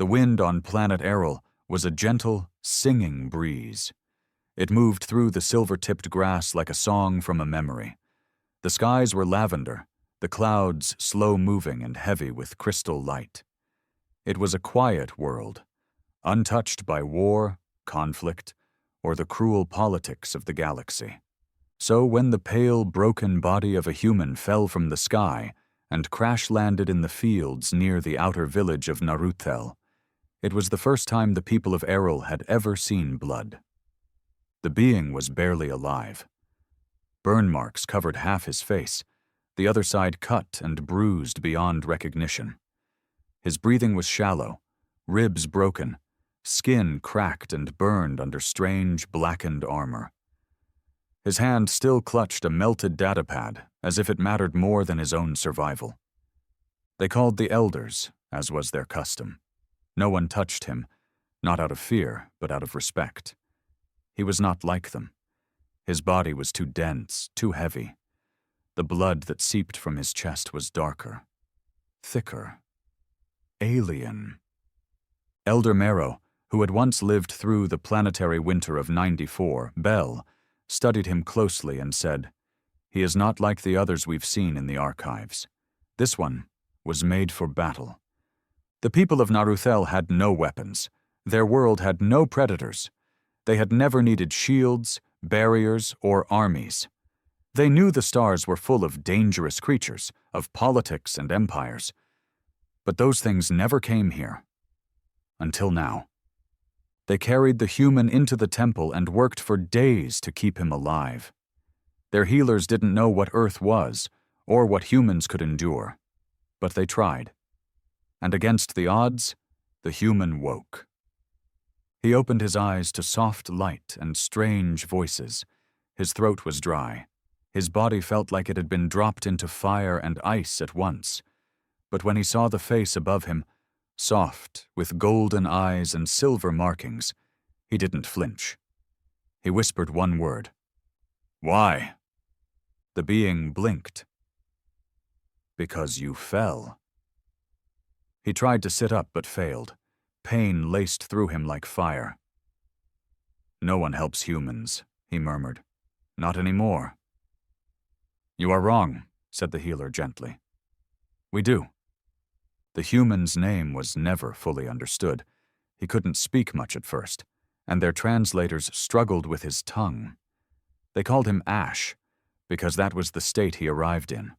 The wind on planet Arrol was a gentle, singing breeze. It moved through the silver-tipped grass like a song from a memory. The skies were lavender, the clouds slow-moving and heavy with crystal light. It was a quiet world, untouched by war, conflict, or the cruel politics of the galaxy. So when the pale, broken body of a human fell from the sky and crash-landed in the fields near the outer village of Naruthel, it was the first time the people of Arrol had ever seen blood. The being was barely alive. Burn marks covered half his face, the other side cut and bruised beyond recognition. His breathing was shallow, ribs broken, skin cracked and burned under strange, blackened armor. His hand still clutched a melted datapad, as if it mattered more than his own survival. They called the elders, as was their custom. No one touched him, not out of fear, but out of respect. He was not like them. His body was too dense, too heavy. The blood that seeped from his chest was darker, thicker, alien. Elder Marrow, who had once lived through the planetary winter of '94, Bell, studied him closely and said, "He is not like the others we've seen in the archives. This one was made for battle." The people of Naruthel had no weapons. Their world had no predators. They had never needed shields, barriers, or armies. They knew the stars were full of dangerous creatures, of politics and empires. But those things never came here. Until now. They carried the human into the temple and worked for days to keep him alive. Their healers didn't know what Earth was, or what humans could endure. But they tried. And against the odds, the human woke. He opened his eyes to soft light and strange voices. His throat was dry. His body felt like it had been dropped into fire and ice at once. But when he saw the face above him, soft, with golden eyes and silver markings, he didn't flinch. He whispered one word. "Why?" The being blinked. "Because you fell." He tried to sit up but failed. Pain laced through him like fire. "No one helps humans," he murmured. "Not anymore." "You are wrong," said the healer gently. "We do." The human's name was never fully understood. He couldn't speak much at first, and their translators struggled with his tongue. They called him Ash, because that was the state he arrived in.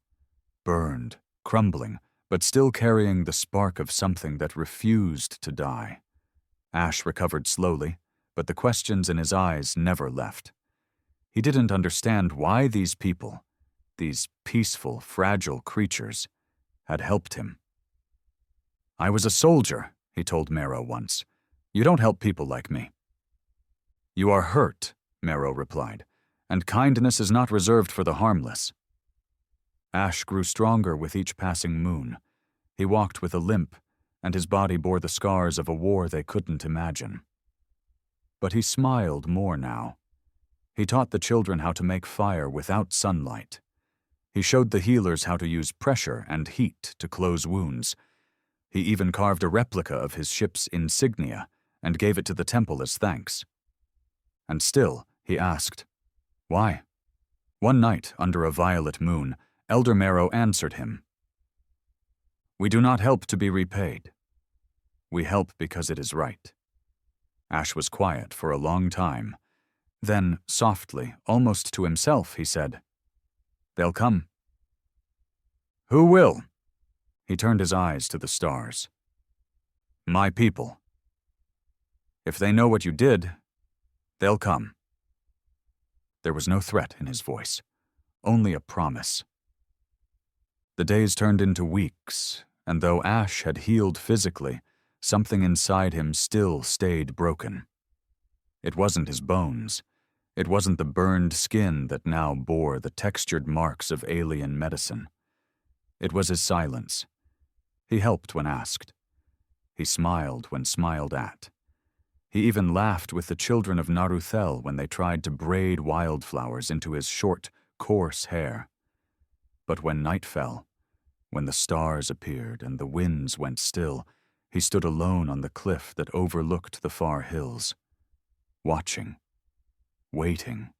Burned, crumbling, but still carrying the spark of something that refused to die. Ash recovered slowly, but the questions in his eyes never left. He didn't understand why these people, these peaceful, fragile creatures, had helped him. "I was a soldier," he told Marrow once. "You don't help people like me." "You are hurt," Marrow replied, "and kindness is not reserved for the harmless." Ash grew stronger with each passing moon. He walked with a limp, and his body bore the scars of a war they couldn't imagine. But he smiled more now. He taught the children how to make fire without sunlight. He showed the healers how to use pressure and heat to close wounds. He even carved a replica of his ship's insignia and gave it to the temple as thanks. And still, he asked, "Why?" One night, under a violet moon, Elder Marrow answered him. "We do not help to be repaid. We help because it is right." Ash was quiet for a long time. Then, softly, almost to himself, he said, "They'll come." "Who will?" He turned his eyes to the stars. "My people. If they know what you did, they'll come." There was no threat in his voice, only a promise. The days turned into weeks, and though Ash had healed physically, something inside him still stayed broken. It wasn't his bones. It wasn't the burned skin that now bore the textured marks of alien medicine. It was his silence. He helped when asked. He smiled when smiled at. He even laughed with the children of Naruthel when they tried to braid wildflowers into his short, coarse hair. But when night fell, when the stars appeared and the winds went still, He stood alone on the cliff that overlooked the far hills, watching, waiting.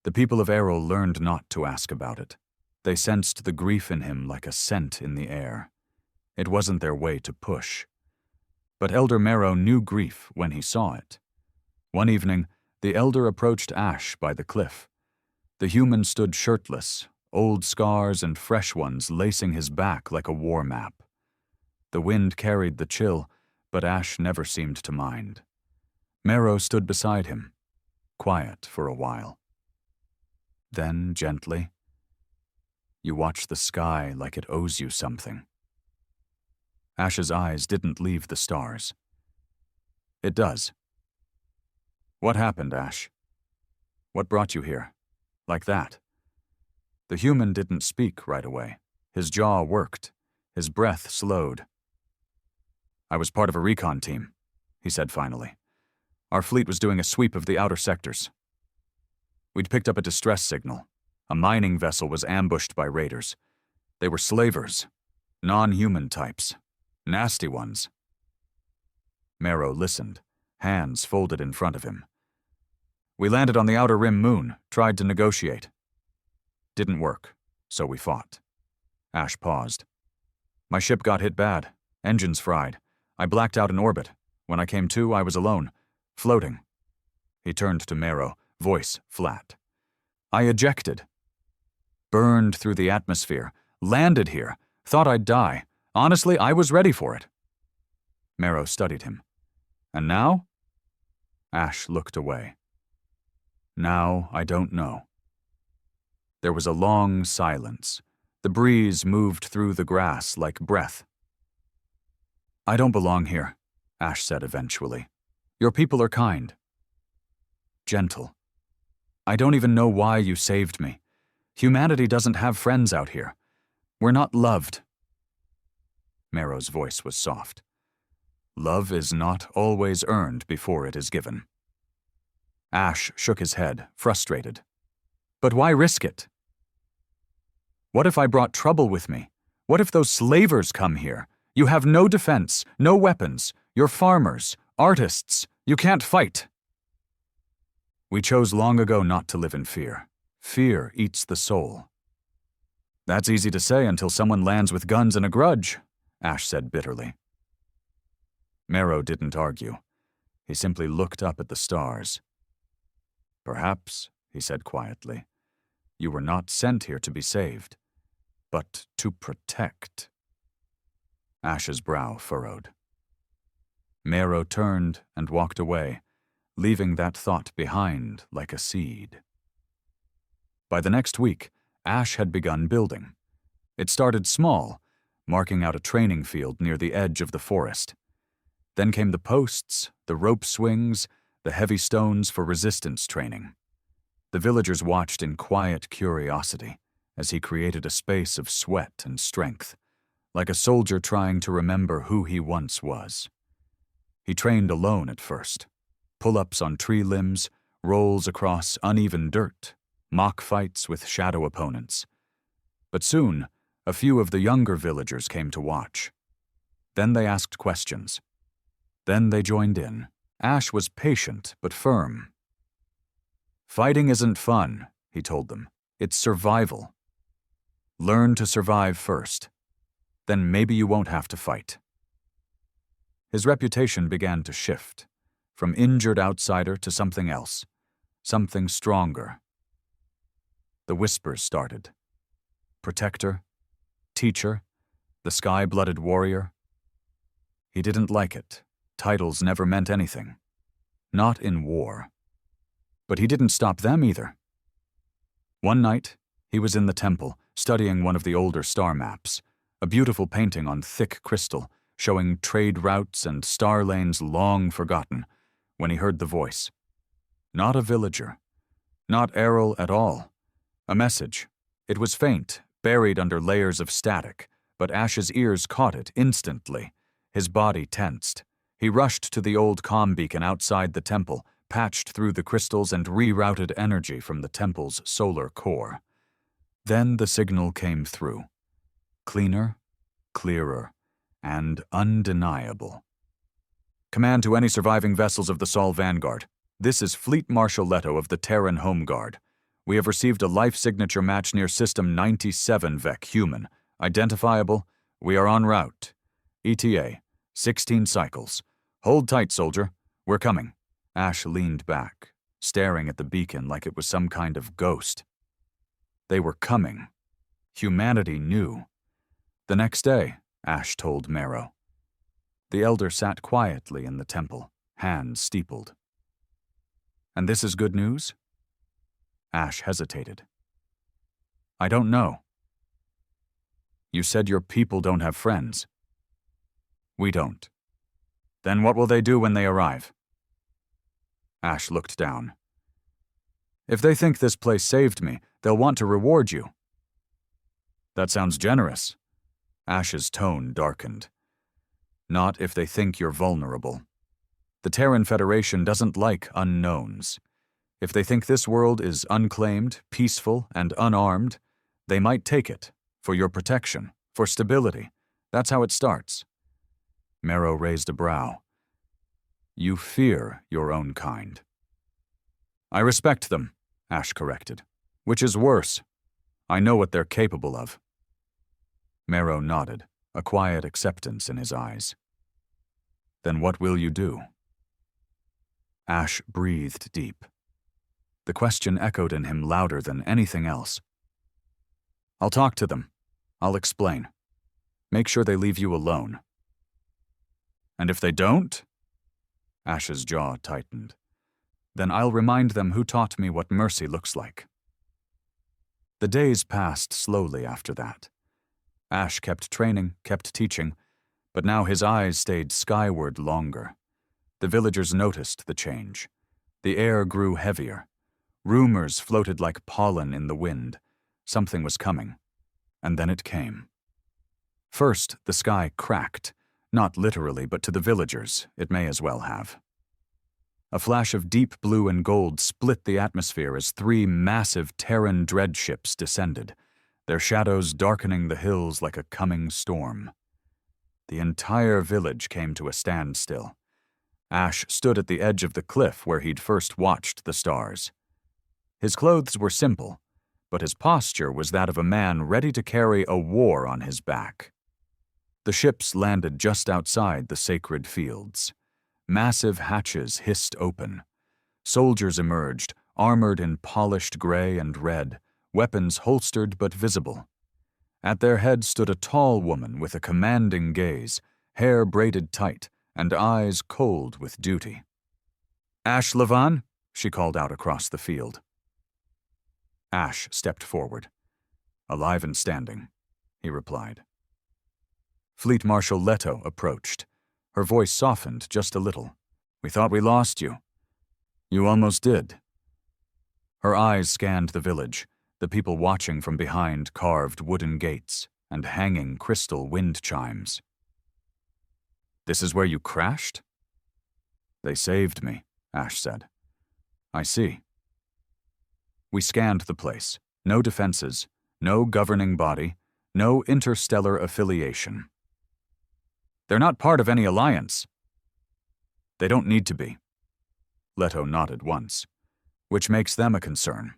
The people of Arrol learned not to ask about it. They sensed the grief in him like a scent in the air. It wasn't their way to push. But Elder Marrow knew grief when he saw it. One evening, the elder approached Ash by the cliff. The human stood shirtless, old scars and fresh ones lacing his back like a war map. The wind carried the chill, but Ash never seemed to mind. Marrow stood beside him, quiet for a while. Then, gently, "You watch the sky like it owes you something." Ash's eyes didn't leave the stars. "It does." "What happened, Ash? What brought you here? Like that?" The human didn't speak right away. His jaw worked. His breath slowed. "I was part of a recon team," he said finally. "Our fleet was doing a sweep of the outer sectors. We'd picked up a distress signal. A mining vessel was ambushed by raiders. They were slavers, non-human types, nasty ones." Marrow listened, hands folded in front of him. "We landed on the outer rim moon, tried to negotiate. Didn't work, so we fought." Ash paused. "My ship got hit bad, engines fried. I blacked out in orbit. When I came to, I was alone, floating." He turned to Marrow, voice flat. "I ejected. Burned through the atmosphere, landed here, thought I'd die. Honestly, I was ready for it." Marrow studied him. "And now?" Ash looked away. "Now, I don't know." There was a long silence. The breeze moved through the grass like breath. "I don't belong here," Ash said eventually. "Your people are kind. Gentle. I don't even know why you saved me. Humanity doesn't have friends out here. We're not loved." Marrow's voice was soft. "Love is not always earned before it is given." Ash shook his head, frustrated. "But why risk it? What if I brought trouble with me? What if those slavers come here? You have no defense, no weapons. You're farmers, artists. You can't fight." "We chose long ago not to live in fear. Fear eats the soul." "That's easy to say until someone lands with guns and a grudge," Ash said bitterly. Marrow didn't argue. He simply looked up at the stars. "Perhaps," he said quietly, "you were not sent here to be saved, but to protect." Ash's brow furrowed. Marrow turned and walked away, leaving that thought behind like a seed. By the next week, Ash had begun building. It started small, marking out a training field near the edge of the forest. Then came the posts, the rope swings, the heavy stones for resistance training. The villagers watched in quiet curiosity as he created a space of sweat and strength, like a soldier trying to remember who he once was. He trained alone at first. Pull-ups on tree limbs, rolls across uneven dirt, mock fights with shadow opponents. But soon, a few of the younger villagers came to watch. Then they asked questions. Then they joined in. Ash was patient but firm. "Fighting isn't fun," he told them. "It's survival. Learn to survive first. Then maybe you won't have to fight." His reputation began to shift, from injured outsider to something else, something stronger. The whispers started. Protector, teacher, the sky-blooded warrior. He didn't like it. Titles never meant anything. Not in war. But he didn't stop them either. One night, he was in the temple, studying one of the older star maps, a beautiful painting on thick crystal, showing trade routes and star lanes long forgotten, when he heard the voice. Not a villager. Not Arrol at all. A message. It was faint, buried under layers of static, but Ash's ears caught it instantly. His body tensed. He rushed to the old comm beacon outside the temple, patched through the crystals and rerouted energy from the temple's solar core. Then the signal came through. Cleaner, clearer, and undeniable. Command to any surviving vessels of the Sol Vanguard. This is Fleet Marshal Leto of the Terran Home Guard. We have received a life signature match near System 97 Vec Human. Identifiable. We are en route. ETA, 16 cycles. Hold tight, soldier. We're coming. Ash leaned back, staring at the beacon like it was some kind of ghost. They were coming. Humanity knew. The next day, Ash told Marrow. The elder sat quietly in the temple, hands steepled. And this is good news? Ash hesitated. I don't know. You said your people don't have friends. We don't. Then what will they do when they arrive? Ash looked down. If they think this place saved me, they'll want to reward you. That sounds generous. Ash's tone darkened. Not if they think you're vulnerable. The Terran Federation doesn't like unknowns. If they think this world is unclaimed, peaceful, and unarmed, they might take it, for your protection, for stability. That's how it starts. Marrow raised a brow. You fear your own kind. I respect them, Ash corrected. Which is worse. I know what they're capable of. Marrow nodded, a quiet acceptance in his eyes. Then what will you do? Ash breathed deep. The question echoed in him louder than anything else. I'll talk to them. I'll explain. Make sure they leave you alone. And if they don't? Ash's jaw tightened. Then I'll remind them who taught me what mercy looks like. The days passed slowly after that. Ash kept training, kept teaching, but now his eyes stayed skyward longer. The villagers noticed the change. The air grew heavier. Rumors floated like pollen in the wind. Something was coming. And then it came. First, the sky cracked. Not literally, but to the villagers, it may as well have. A flash of deep blue and gold split the atmosphere as 3 massive Terran dreadships descended, their shadows darkening the hills like a coming storm. The entire village came to a standstill. Ash stood at the edge of the cliff where he'd first watched the stars. His clothes were simple, but his posture was that of a man ready to carry a war on his back. The ships landed just outside the sacred fields. Massive hatches hissed open. Soldiers emerged, armored in polished gray and red, weapons holstered but visible. At their head stood a tall woman with a commanding gaze, hair braided tight, and eyes cold with duty. Ash Levan, she called out across the field. Ash stepped forward. Alive and standing, he replied. Fleet Marshal Leto approached. Her voice softened just a little. We thought we lost you. You almost did. Her eyes scanned the village, the people watching from behind carved wooden gates and hanging crystal wind chimes. This is where you crashed? They saved me, Ash said. I see. We scanned the place. No defenses, no governing body, no interstellar affiliation. They're not part of any alliance. They don't need to be. Leto nodded once, which makes them a concern.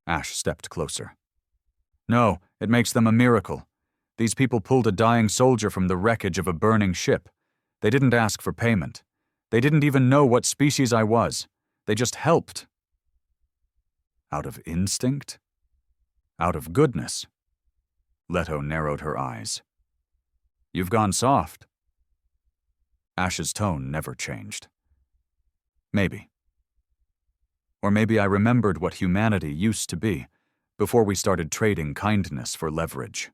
Ash stepped closer. No, it makes them a miracle. These people pulled a dying soldier from the wreckage of a burning ship. They didn't ask for payment. They didn't even know what species I was. They just helped. Out of instinct? Out of goodness? Leto narrowed her eyes. You've gone soft. Ash's tone never changed. Maybe. Or maybe I remembered what humanity used to be before we started trading kindness for leverage.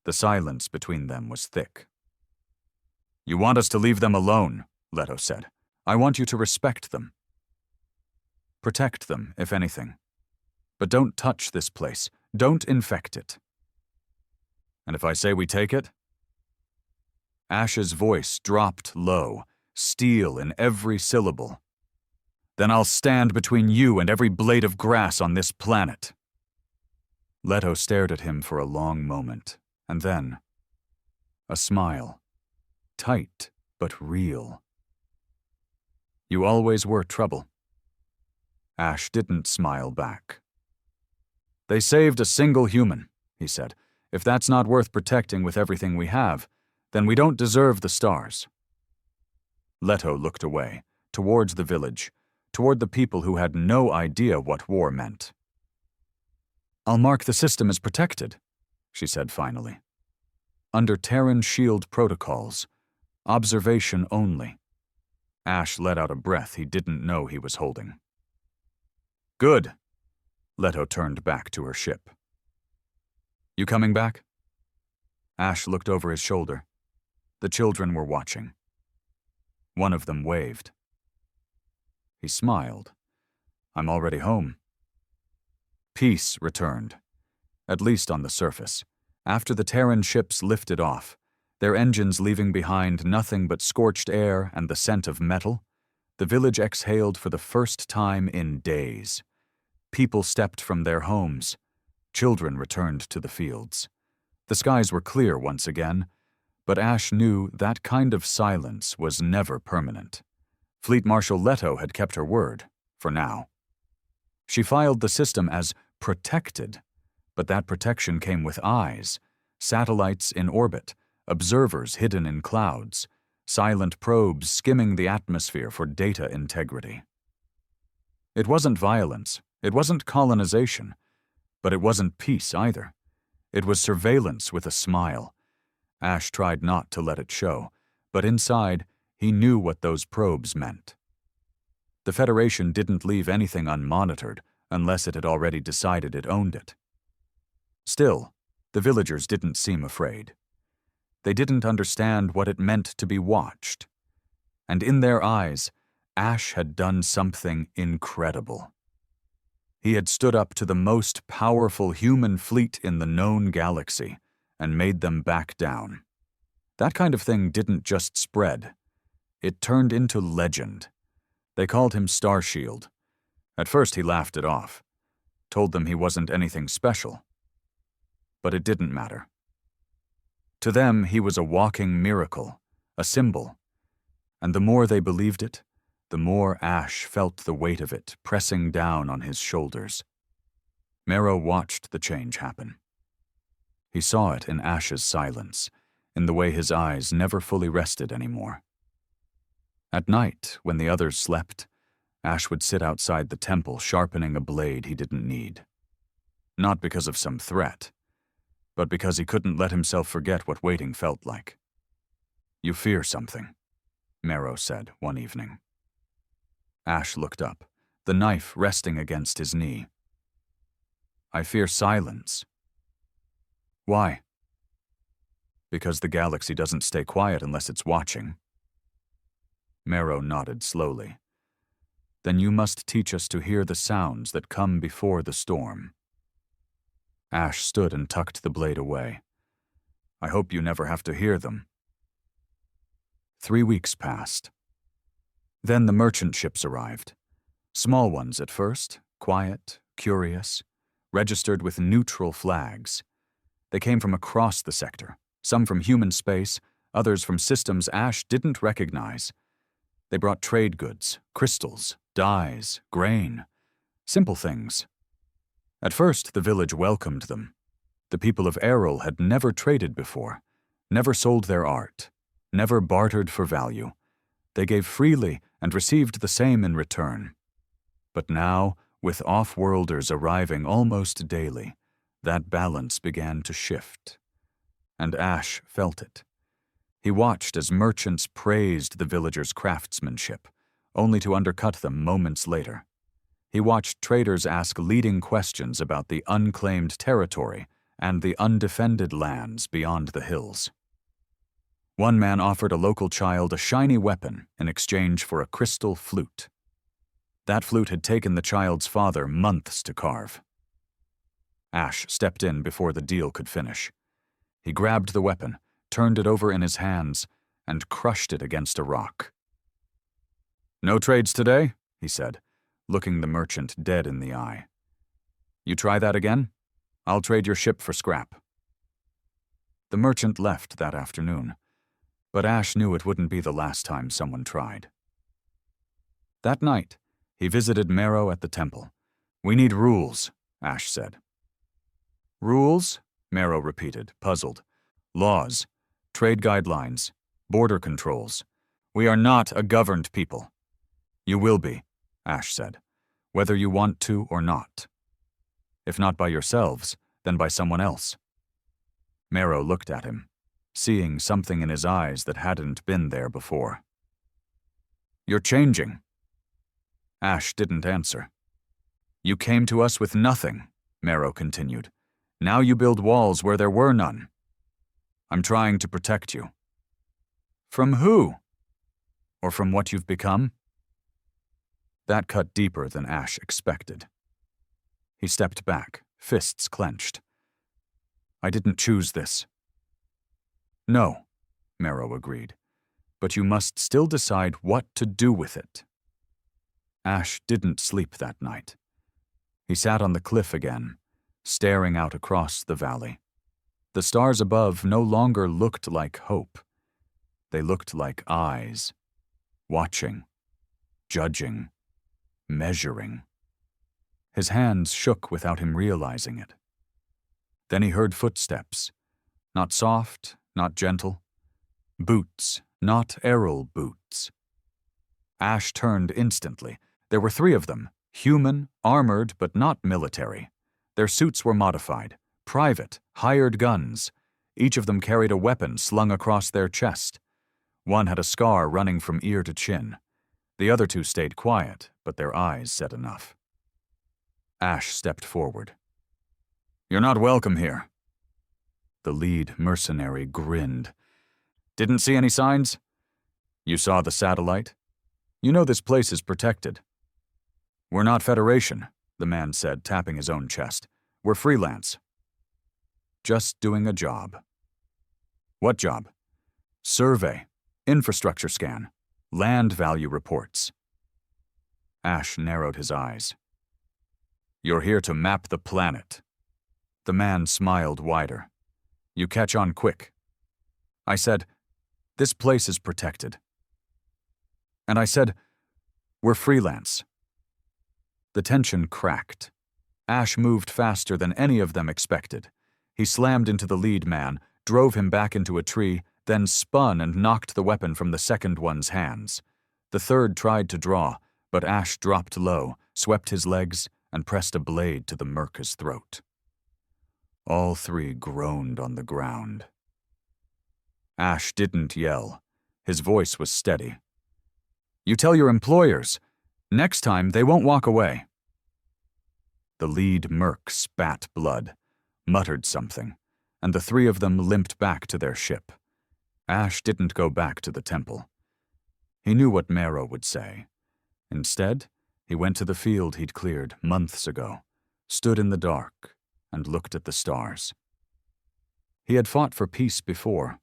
The silence between them was thick. You want us to leave them alone, Leto said. I want you to respect them. Protect them, if anything. But don't touch this place. Don't infect it. And if I say we take it? Ash's voice dropped low, steel in every syllable. Then I'll stand between you and every blade of grass on this planet. Leto stared at him for a long moment, and then, A smile. Tight, but real. You always were trouble. Ash didn't smile back. They saved a single human, he said. If that's not worth protecting with everything we have, then we don't deserve the stars. Leto looked away, towards the village, toward the people who had no idea what war meant. I'll mark the system as protected, she said finally. Under Terran shield protocols, observation only. Ash let out a breath he didn't know he was holding. Good. Leto turned back to her ship. You coming back? Ash looked over his shoulder. The children were watching. One of them waved. He smiled. I'm already home. Peace returned, at least on the surface, after the Terran ships lifted off, their engines leaving behind nothing but scorched air and the scent of metal. The village exhaled for the first time in days. People stepped from their homes. Children returned to the fields. The skies were clear once again, but Ash knew that kind of silence was never permanent. Fleet Marshal Leto had kept her word, for now. She filed the system as protected, but that protection came with eyes, satellites in orbit, observers hidden in clouds, silent probes skimming the atmosphere for data integrity. It wasn't violence, it wasn't colonization, but it wasn't peace either. It was surveillance with a smile. Ash tried not to let it show, but inside, he knew what those probes meant. The Federation didn't leave anything unmonitored unless it had already decided it owned it. Still, the villagers didn't seem afraid. They didn't understand what it meant to be watched. And in their eyes, Ash had done something incredible. He had stood up to the most powerful human fleet in the known galaxy and made them back down. That kind of thing didn't just spread. It turned into legend. They called him Starshield. At first he laughed it off, told them he wasn't anything special. But it didn't matter. To them, he was a walking miracle, a symbol. And the more they believed it, the more Ash felt the weight of it pressing down on his shoulders. Marrow watched the change happen. He saw it in Ash's silence, in the way his eyes never fully rested anymore. At night, when the others slept, Ash would sit outside the temple sharpening a blade he didn't need. Not because of some threat, but because he couldn't let himself forget what waiting felt like. You fear something, Marrow said one evening. Ash looked up, the knife resting against his knee. I fear silence. Why? Because the galaxy doesn't stay quiet unless it's watching. Marrow nodded slowly. Then you must teach us to hear the sounds that come before the storm. Ash stood and tucked the blade away. I hope you never have to hear them. 3 weeks passed. Then the merchant ships arrived. Small ones at first, quiet, curious, registered with neutral flags. They came from across the sector, some from human space, others from systems Ash didn't recognize. They brought trade goods, crystals, dyes, grain, simple things. At first, the village welcomed them. The people of Arrol had never traded before, never sold their art, never bartered for value. They gave freely and received the same in return. But now, with off-worlders arriving almost daily, that balance began to shift. And Ash felt it. He watched as merchants praised the villagers' craftsmanship, only to undercut them moments later. He watched traders ask leading questions about the unclaimed territory and the undefended lands beyond the hills. One man offered a local child a shiny weapon in exchange for a crystal flute. That flute had taken the child's father months to carve. Ash stepped in before the deal could finish. He grabbed the weapon, turned it over in his hands, and crushed it against a rock. No trades today, he said, looking the merchant dead in the eye. You try that again? I'll trade your ship for scrap. The merchant left that afternoon, but Ash knew it wouldn't be the last time someone tried. That night, he visited Marrow at the temple. "We need rules," Ash said. "Rules?" Marrow repeated, puzzled. "Laws, trade guidelines, border controls. We are not a governed people." "You will be," Ash said, "whether you want to or not. If not by yourselves, then by someone else." Marrow looked at him, seeing something in his eyes that hadn't been there before. "You're changing." Ash didn't answer. "You came to us with nothing," Marrow continued. "Now you build walls where there were none. I'm trying to protect you." "From who? Or from what you've become?" That cut deeper than Ash expected. He stepped back, fists clenched. "I didn't choose this." "No," Marrow agreed, "but you must still decide what to do with it." Ash didn't sleep that night. He sat on the cliff again, staring out across the valley. The stars above no longer looked like hope. They looked like eyes, watching, judging, measuring. His hands shook without him realizing it. Then he heard footsteps, not soft, not gentle. Boots, not Arrol boots. Ash turned instantly. There were 3 of them, human, armored, but not military. Their suits were modified, private, hired guns. Each of them carried a weapon slung across their chest. One had a scar running from ear to chin. The other 2 stayed quiet, but their eyes said enough. Ash stepped forward. "You're not welcome here." The lead mercenary grinned. "Didn't see any signs? You saw the satellite? You know this place is protected." "We're not Federation," the man said, tapping his own chest. "We're freelance. Just doing a job." "What job?" "Survey, infrastructure scan, land value reports." Ash narrowed his eyes. "You're here to map the planet." The man smiled wider. "You catch on quick." I said, "This place is protected." And I said, "We're freelance." The tension cracked. Ash moved faster than any of them expected. He slammed into the lead man, drove him back into a tree, then spun and knocked the weapon from the second one's hands. The third tried to draw, but Ash dropped low, swept his legs, and pressed a blade to the Merca's throat. All 3 groaned on the ground. Ash didn't yell. His voice was steady. "You tell your employers. Next time, they won't walk away." The lead merc spat blood, muttered something, and the 3 of them limped back to their ship. Ash didn't go back to the temple. He knew what Marrow would say. Instead, he went to the field he'd cleared months ago, stood in the dark, and looked at the stars. He had fought for peace before,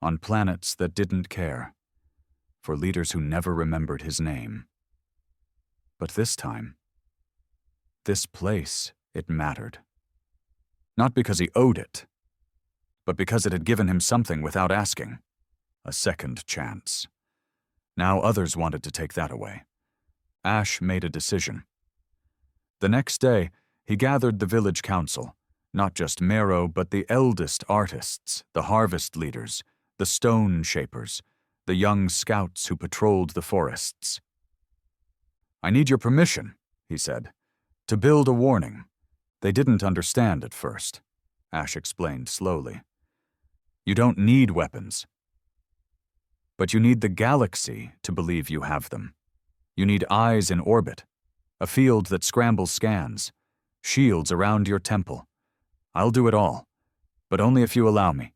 on planets that didn't care, for leaders who never remembered his name. But this time, this place, it mattered. Not because he owed it, but because it had given him something without asking, a second chance. Now others wanted to take that away. Ash made a decision. The next day, he gathered the village council, not just Marrow, but the eldest artists, the harvest leaders, the stone shapers, the young scouts who patrolled the forests. "I need your permission," he said, "to build a warning." They didn't understand at first. Ash explained slowly. "You don't need weapons. But you need the galaxy to believe you have them. You need eyes in orbit, a field that scrambles scans, shields around your temple. I'll do it all, but only if you allow me."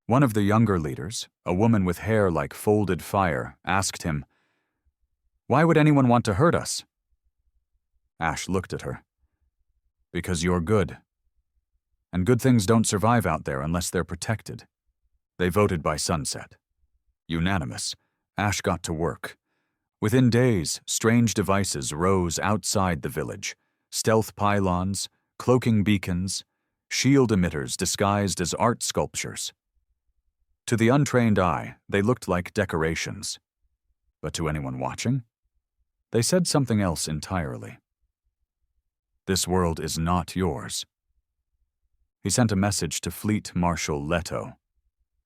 One of the younger leaders, a woman with hair like folded fire, asked him, "Why would anyone want to hurt us?" Ash looked at her. "Because you're good. And good things don't survive out there unless they're protected." They voted by sunset. Unanimous, Ash got to work. Within days, strange devices rose outside the village, stealth pylons, cloaking beacons, shield emitters disguised as art sculptures. To the untrained eye, they looked like decorations. But to anyone watching, they said something else entirely. This world is not yours. He sent a message to Fleet Marshal Leto.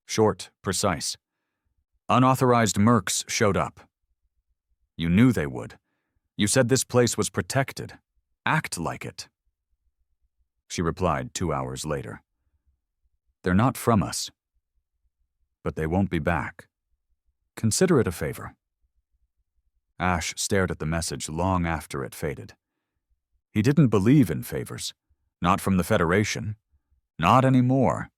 Short, precise. Unauthorized mercs showed up. You knew they would. You said this place was protected. Act like it. She replied 2 hours later. They're not from us. But they won't be back. Consider it a favor. Ash stared at the message long after it faded. He didn't believe in favors. Not from the Federation. Not anymore.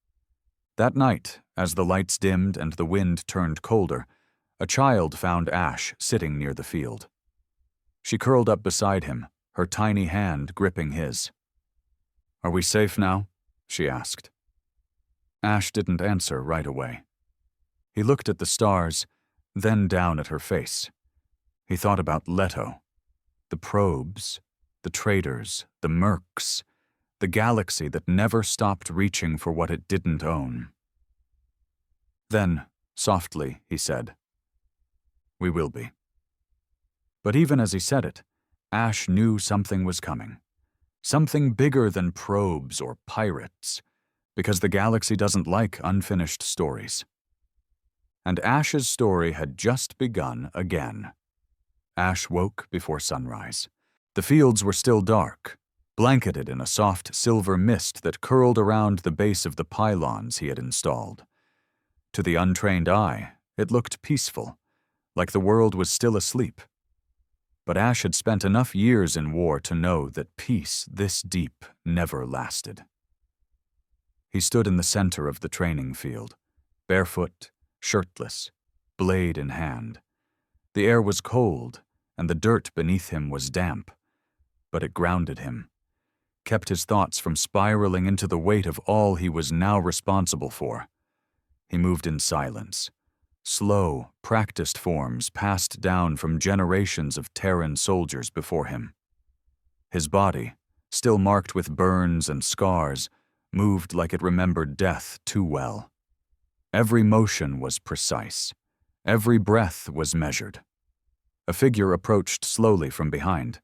That night, as the lights dimmed and the wind turned colder, a child found Ash sitting near the field. She curled up beside him, her tiny hand gripping his. "Are we safe now?" she asked. Ash didn't answer right away. He looked at the stars, then down at her face. He thought about Leto, the probes, the traders, the mercs, the galaxy that never stopped reaching for what it didn't own. Then, softly, he said, "We will be." But even as he said it, Ash knew something was coming. Something bigger than probes or pirates, because the galaxy doesn't like unfinished stories. And Ash's story had just begun again. Ash woke before sunrise. The fields were still dark, blanketed in a soft silver mist that curled around the base of the pylons he had installed. To the untrained eye, it looked peaceful, like the world was still asleep. But Ash had spent enough years in war to know that peace this deep never lasted. He stood in the center of the training field, barefoot, shirtless, blade in hand. The air was cold, and the dirt beneath him was damp, but it grounded him, kept his thoughts from spiraling into the weight of all he was now responsible for. He moved in silence. Slow, practiced forms passed down from generations of Terran soldiers before him. His body, still marked with burns and scars, moved like it remembered death too well. Every motion was precise. Every breath was measured. A figure approached slowly from behind.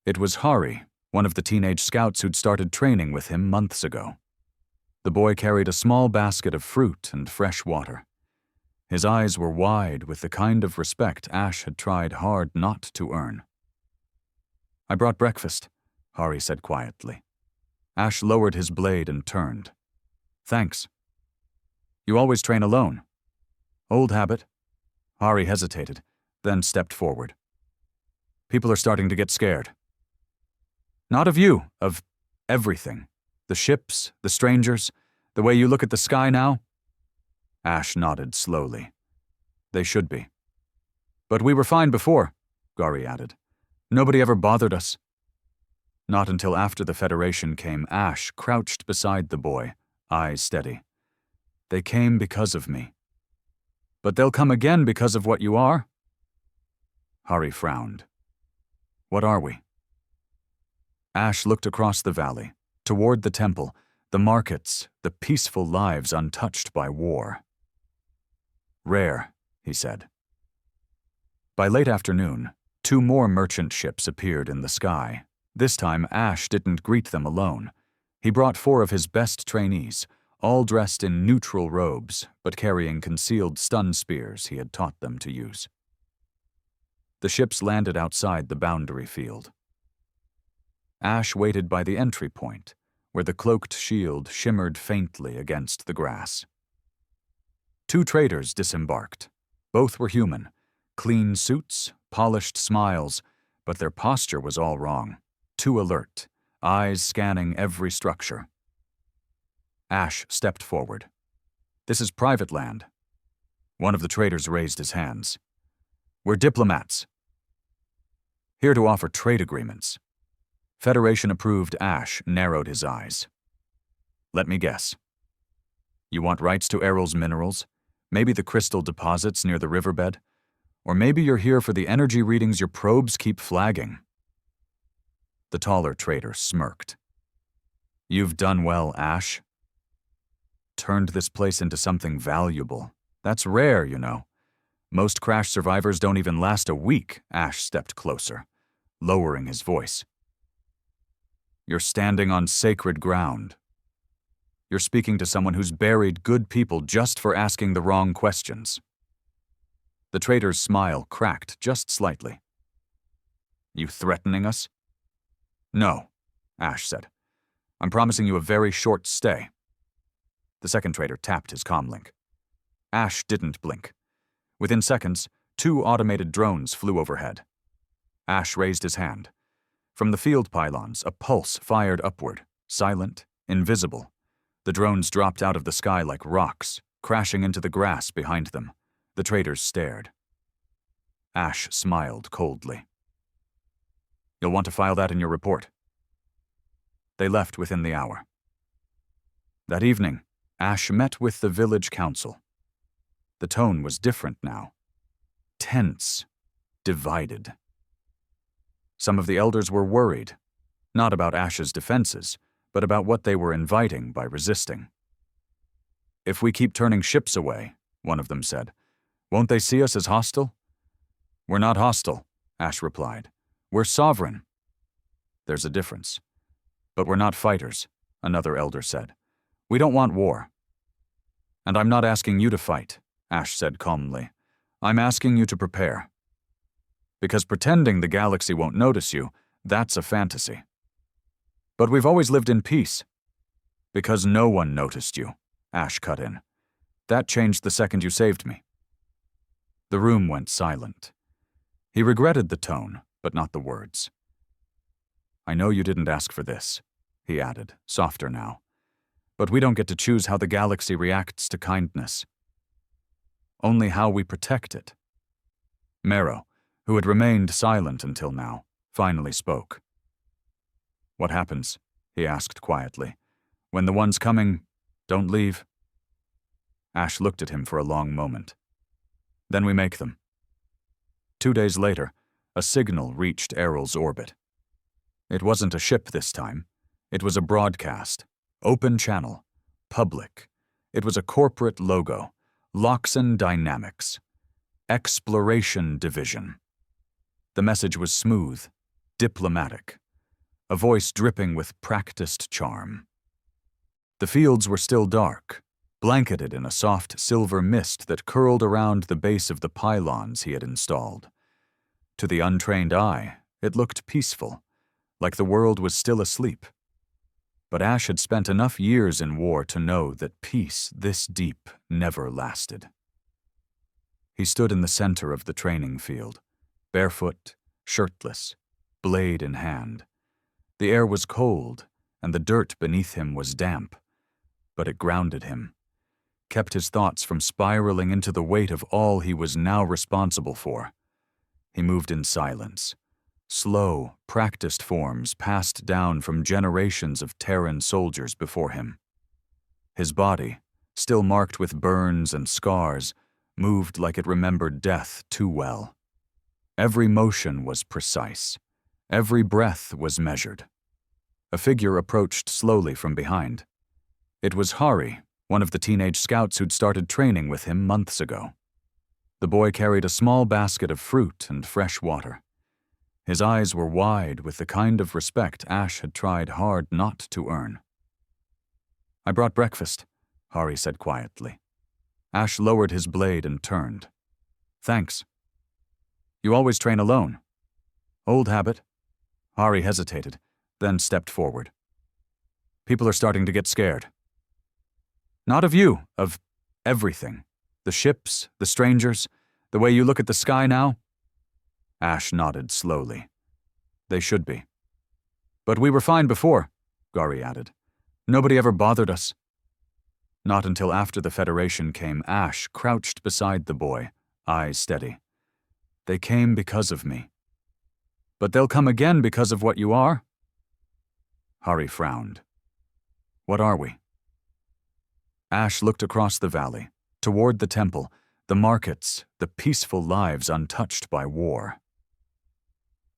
It was Hari, one of the teenage scouts who'd started training with him months ago. The boy carried a small basket of fruit and fresh water. His eyes were wide with the kind of respect Ash had tried hard not to earn. "I brought breakfast," Hari said quietly. Ash lowered his blade and turned. "Thanks." "You always train alone." "Old habit." Hari hesitated, then stepped forward. "People are starting to get scared." "Not of you, of everything. The ships, the strangers, the way you look at the sky now." Ash nodded slowly. "They should be." "But we were fine before," Gari added. "Nobody ever bothered us." Not until after the Federation came, Ash crouched beside the boy, eyes steady. "They came because of me." "But they'll come again because of what you are." Hari frowned. "What are we?" Ash looked across the valley, toward the temple, the markets, the peaceful lives untouched by war. "Rare," he said. By late afternoon, 2 more merchant ships appeared in the sky. This time, Ash didn't greet them alone. He brought 4 of his best trainees, all dressed in neutral robes, but carrying concealed stun spears he had taught them to use. The ships landed outside the boundary field. Ash waited by the entry point, where the cloaked shield shimmered faintly against the grass. 2 traders disembarked. Both were human, clean suits, polished smiles, but their posture was all wrong, too alert, eyes scanning every structure. Ash stepped forward. "This is private land." One of the traders raised his hands. "We're diplomats." "Here to offer trade agreements." Federation-approved Ash narrowed his eyes. "Let me guess. You want rights to Arrol's minerals? Maybe the crystal deposits near the riverbed? Or maybe you're here for the energy readings your probes keep flagging." The taller trader smirked. You've done well, Ash. Turned this place into something valuable. That's rare, you know. Most crash survivors don't even last a week. Ash stepped closer, lowering his voice. You're standing on sacred ground. You're speaking to someone who's buried good people just for asking the wrong questions. The trader's smile cracked just slightly. You threatening us? No, Ash said. I'm promising you a very short stay. The second trader tapped his comlink. Ash didn't blink. Within seconds, 2 automated drones flew overhead. Ash raised his hand. From the field pylons, a pulse fired upward, silent, invisible. The drones dropped out of the sky like rocks, crashing into the grass behind them. The traders stared. Ash smiled coldly. You'll want to file that in your report. They left within the hour. That evening, Ash met with the village council. The tone was different now. Tense, divided. Some of the elders were worried, not about Ash's defenses, but about what they were inviting by resisting. If we keep turning ships away, one of them said, won't they see us as hostile? We're not hostile, Ash replied. We're sovereign. There's a difference. But we're not fighters, another elder said. We don't want war. And I'm not asking you to fight, Ash said calmly. I'm asking you to prepare. Because pretending the galaxy won't notice you, that's a fantasy. But we've always lived in peace. Because no one noticed you, Ash cut in. That changed the second you saved me. The room went silent. He regretted the tone, but not the words. I know you didn't ask for this, he added, softer now. But we don't get to choose how the galaxy reacts to kindness. Only how we protect it. Marrow, who had remained silent until now, finally spoke. What happens? He asked quietly. When the ones coming don't leave? Ash looked at him for a long moment. Then we make them. 2 days later, a signal reached Arrol's orbit. It wasn't a ship this time. It was a broadcast. Open channel. Public. It was a corporate logo. Loxon Dynamics. Exploration Division. The message was smooth, diplomatic. A voice dripping with practiced charm. The fields were still dark, blanketed in a soft silver mist that curled around the base of the pylons he had installed. To the untrained eye, it looked peaceful, like the world was still asleep. But Ash had spent enough years in war to know that peace this deep never lasted. He stood in the center of the training field, barefoot, shirtless, blade in hand. The air was cold, and the dirt beneath him was damp, but it grounded him, kept his thoughts from spiraling into the weight of all he was now responsible for. He moved in silence. Slow, practiced forms passed down from generations of Terran soldiers before him. His body, still marked with burns and scars, moved like it remembered death too well. Every motion was precise. Every breath was measured. A figure approached slowly from behind. It was Hari, one of the teenage scouts who'd started training with him months ago. The boy carried a small basket of fruit and fresh water. His eyes were wide with the kind of respect Ash had tried hard not to earn. I brought breakfast, Hari said quietly. Ash lowered his blade and turned. Thanks. You always train alone. Old habit. Hari hesitated, then stepped forward. People are starting to get scared. Not of you, of everything. The ships, the strangers, the way you look at the sky now. Ash nodded slowly. They should be. But we were fine before, Gari added. Nobody ever bothered us. Not until after the Federation came, Ash crouched beside the boy, eyes steady. They came because of me. But they'll come again because of what you are? Hari frowned. What are we? Ash looked across the valley, toward the temple, the markets, the peaceful lives untouched by war.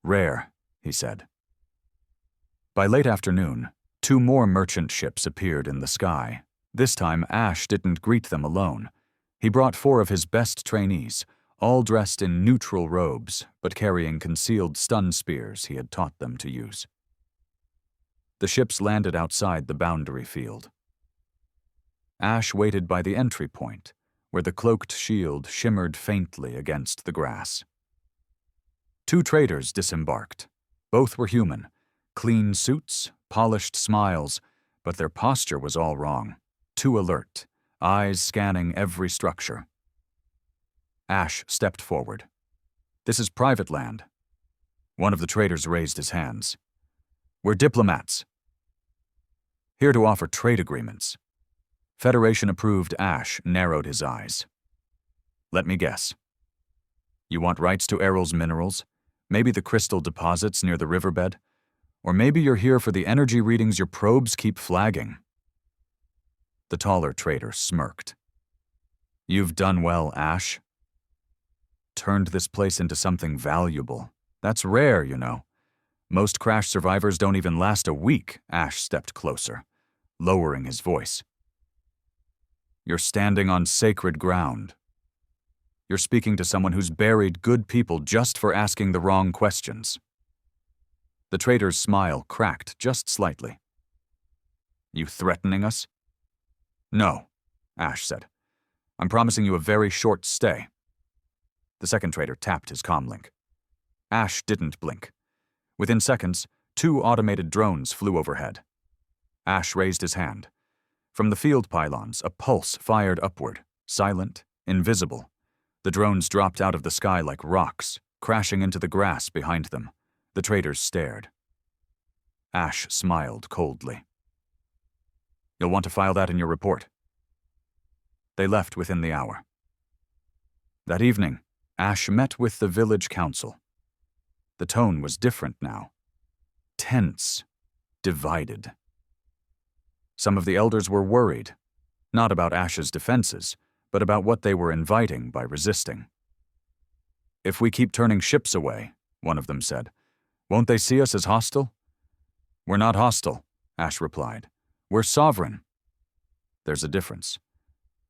Rare, he said. By late afternoon, 2 more merchant ships appeared in the sky. This time, Ash didn't greet them alone. He brought 4 of his best trainees, all dressed in neutral robes, but carrying concealed stun spears he had taught them to use. The ships landed outside the boundary field. Ash waited by the entry point, where the cloaked shield shimmered faintly against the grass. 2 traders disembarked. Both were human, clean suits, polished smiles, but their posture was all wrong. Too alert, eyes scanning every structure. Ash stepped forward. "This is private land." One of the traders raised his hands. "We're diplomats. Here to offer trade agreements." Federation-approved Ash narrowed his eyes. "Let me guess. You want rights to Arrol's minerals? Maybe the crystal deposits near the riverbed? Or maybe you're here for the energy readings your probes keep flagging?" The taller trader smirked. "You've done well, Ash. Turned this place into something valuable. That's rare, you know. Most crash survivors don't even last a week." Ash stepped closer, lowering his voice. "You're standing on sacred ground. You're speaking to someone who's buried good people just for asking the wrong questions." The trader's smile cracked just slightly. "You threatening us?" "No," Ash said. "I'm promising you a very short stay." The second trader tapped his comlink. Ash didn't blink. Within seconds, 2 automated drones flew overhead. Ash raised his hand. From the field pylons, a pulse fired upward, silent, invisible. The drones dropped out of the sky like rocks, crashing into the grass behind them. The traders stared. Ash smiled coldly. "You'll want to file that in your report." They left within the hour. That evening, Ash met with the village council. The tone was different now. Tense, divided. Some of the elders were worried, not about Ash's defenses, but about what they were inviting by resisting. "If we keep turning ships away," one of them said, "won't they see us as hostile?" "We're not hostile," Ash replied. "We're sovereign." "There's a difference."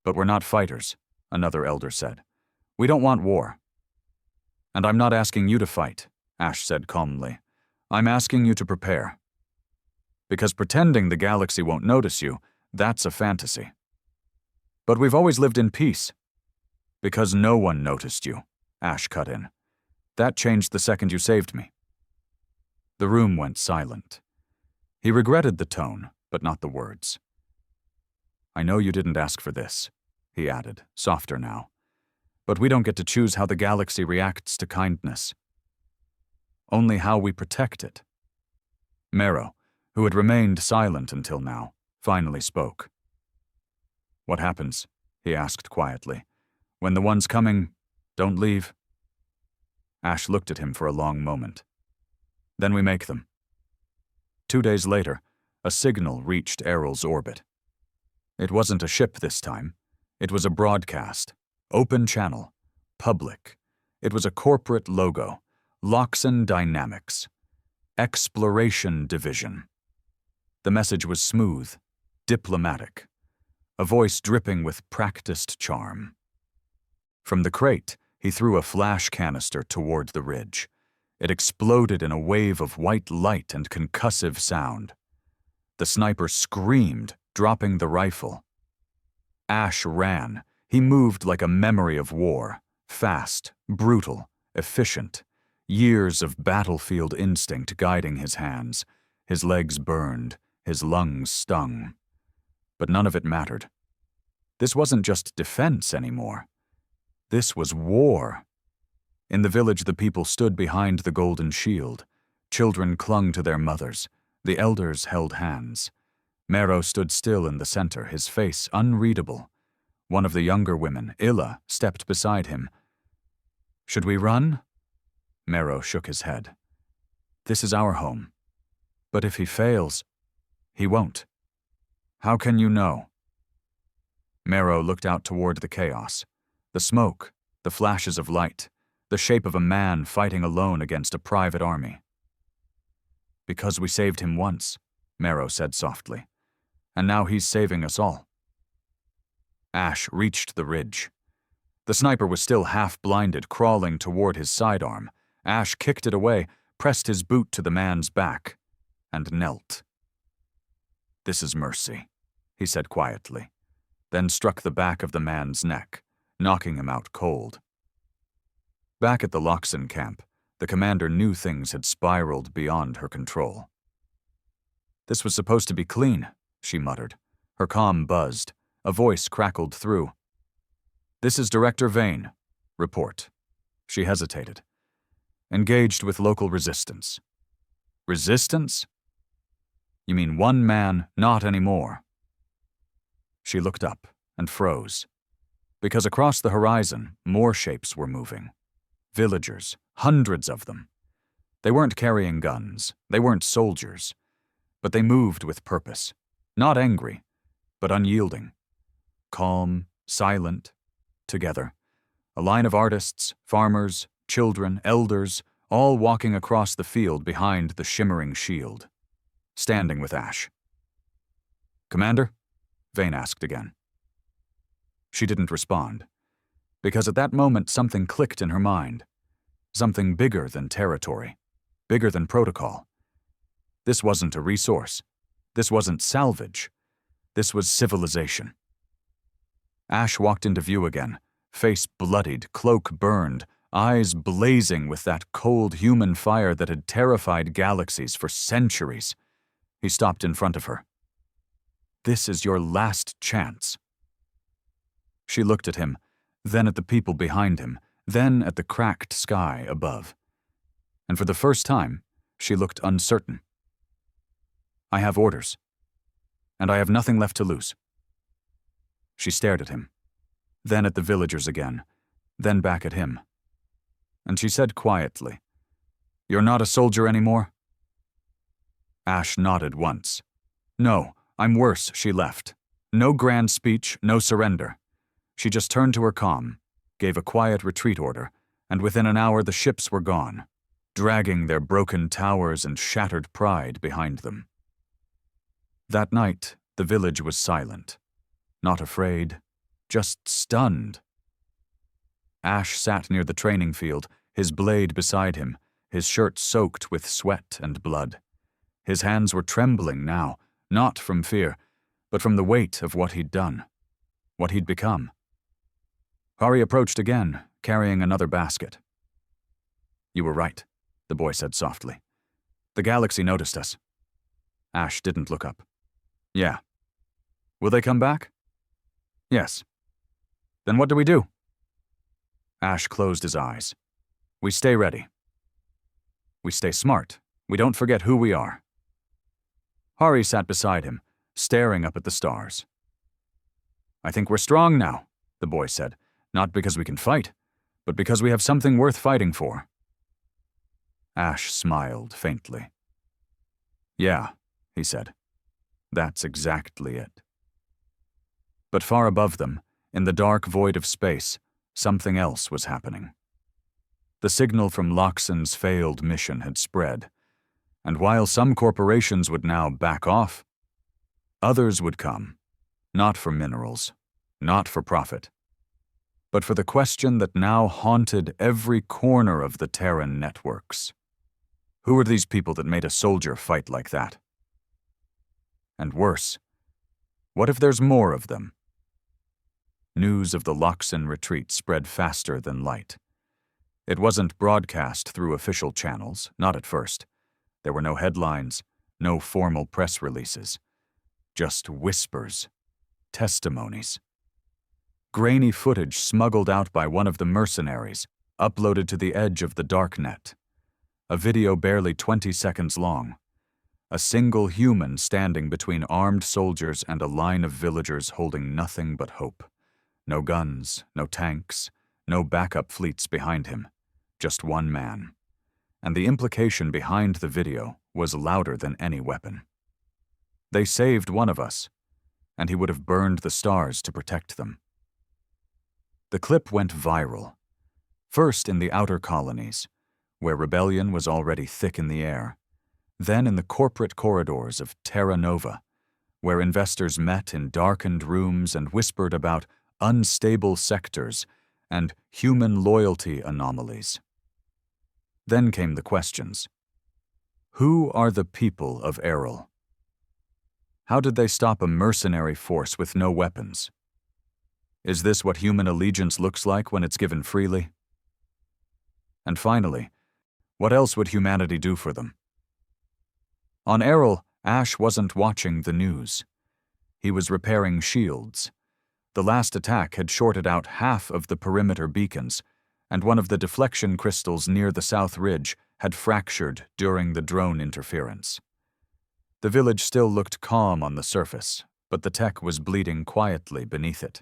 "But we're not fighters," another elder said. "We don't want war." "And I'm not asking you to fight," Ash said calmly. "I'm asking you to prepare. Because pretending the galaxy won't notice you, that's a fantasy." "But we've always lived in peace." "Because no one noticed you," Ash cut in. "That changed the second you saved me." The room went silent. He regretted the tone, but not the words. "I know you didn't ask for this," he added, softer now. "But we don't get to choose how the galaxy reacts to kindness. Only how we protect it." Mero, who had remained silent until now, finally spoke. "What happens?" he asked quietly. "When the ones coming don't leave?" Ash looked at him for a long moment. "Then we make them." 2 days later, a signal reached Arrol's orbit. It wasn't a ship this time. It was a broadcast. Open channel. Public. It was a corporate logo. Loxon Dynamics. Exploration Division. The message was smooth, diplomatic. A voice dripping with practiced charm. From the crate, he threw a flash canister toward the ridge. It exploded in a wave of white light and concussive sound. The sniper screamed, dropping the rifle. Ash ran. He moved like a memory of war, fast, brutal, efficient. Years of battlefield instinct guiding his hands. His legs burned, his lungs stung. But none of it mattered. This wasn't just defense anymore. This was war. In the village, the people stood behind the golden shield. Children clung to their mothers. The elders held hands. Mero stood still in the center, his face unreadable. One of the younger women, Illa, stepped beside him. "Should we run?" Mero shook his head. "This is our home. But if he fails, he won't." "How can you know?" Mero looked out toward the chaos. The smoke, the flashes of light, the shape of a man fighting alone against a private army. "Because we saved him once," Marrow said softly. And now he's saving us all. Ash reached the ridge. The sniper was still half-blinded, crawling toward his sidearm. Ash kicked it away, pressed his boot to the man's back, and knelt. "This is mercy," he said quietly, then struck the back of the man's neck, knocking him out cold. Back at the Loxon camp, the commander knew things had spiraled beyond her control. "This was supposed to be clean," she muttered. Her comm buzzed. A voice crackled through. "This is Director Vane. Report." She hesitated. "Engaged with local resistance." "Resistance? You mean one man, not anymore?" She looked up and froze, because across the horizon, more shapes were moving. Villagers, hundreds of them. They weren't carrying guns, they weren't soldiers, but they moved with purpose, not angry, but unyielding. Calm, silent, together. A line of artists, farmers, children, elders, all walking across the field behind the shimmering shield, standing with Ash. "Commander?" Vane asked again. She didn't respond, because at that moment something clicked in her mind. Something bigger than territory, bigger than protocol. This wasn't a resource. This wasn't salvage. This was civilization. Ash walked into view again, face bloodied, cloak burned, eyes blazing with that cold human fire that had terrified galaxies for centuries. He stopped in front of her. "This is your last chance." She looked at him, then at the people behind him, then at the cracked sky above. And for the first time, she looked uncertain. "I have orders, and I have nothing left to lose." She stared at him, then at the villagers again, then back at him. And she said quietly, "You're not a soldier anymore?" Ash nodded once. "No, I'm worse," she left. No grand speech, no surrender. She just turned to her comm, gave a quiet retreat order, and within an hour the ships were gone, dragging their broken towers and shattered pride behind them. That night, the village was silent. Not afraid, just stunned. Ash sat near the training field, his blade beside him, his shirt soaked with sweat and blood. His hands were trembling now, not from fear, but from the weight of what he'd done, what he'd become. Hari approached again, carrying another basket. "You were right," the boy said softly. "The galaxy noticed us." Ash didn't look up. "Yeah. Will they come back?" "Yes." "Then what do we do?" Ash closed his eyes. "We stay ready. We stay smart. We don't forget who we are." Hari sat beside him, staring up at the stars. "I think we're strong now," the boy said, "not because we can fight, but because we have something worth fighting for." Ash smiled faintly. "Yeah," he said. "That's exactly it." But far above them, in the dark void of space, something else was happening. The signal from Loxon's failed mission had spread, and while some corporations would now back off, others would come, not for minerals, not for profit, but for the question that now haunted every corner of the Terran networks. Who were these people that made a soldier fight like that? And worse, what if there's more of them? News of the Loxon retreat spread faster than light. It wasn't broadcast through official channels, not at first. There were no headlines, no formal press releases. Just whispers, testimonies. Grainy footage smuggled out by one of the mercenaries, uploaded to the edge of the darknet. A video barely 20 seconds long. A single human standing between armed soldiers and a line of villagers holding nothing but hope. No guns, no tanks, no backup fleets behind him. Just one man. And the implication behind the video was louder than any weapon. They saved one of us, and he would have burned the stars to protect them. The clip went viral. First in the outer colonies, where rebellion was already thick in the air. then in the corporate corridors of Terra Nova, where investors met in darkened rooms and whispered about unstable sectors and human loyalty anomalies. Then came the questions. Who are the people of Arrol? How did they stop a mercenary force with no weapons? Is this what human allegiance looks like when it's given freely? And finally, what else would humanity do for them? On Arrol, Ash wasn't watching the news. He was repairing shields. The last attack had shorted out half of the perimeter beacons, and one of the deflection crystals near the south ridge had fractured during the drone interference. The village still looked calm on the surface, but the tech was bleeding quietly beneath it.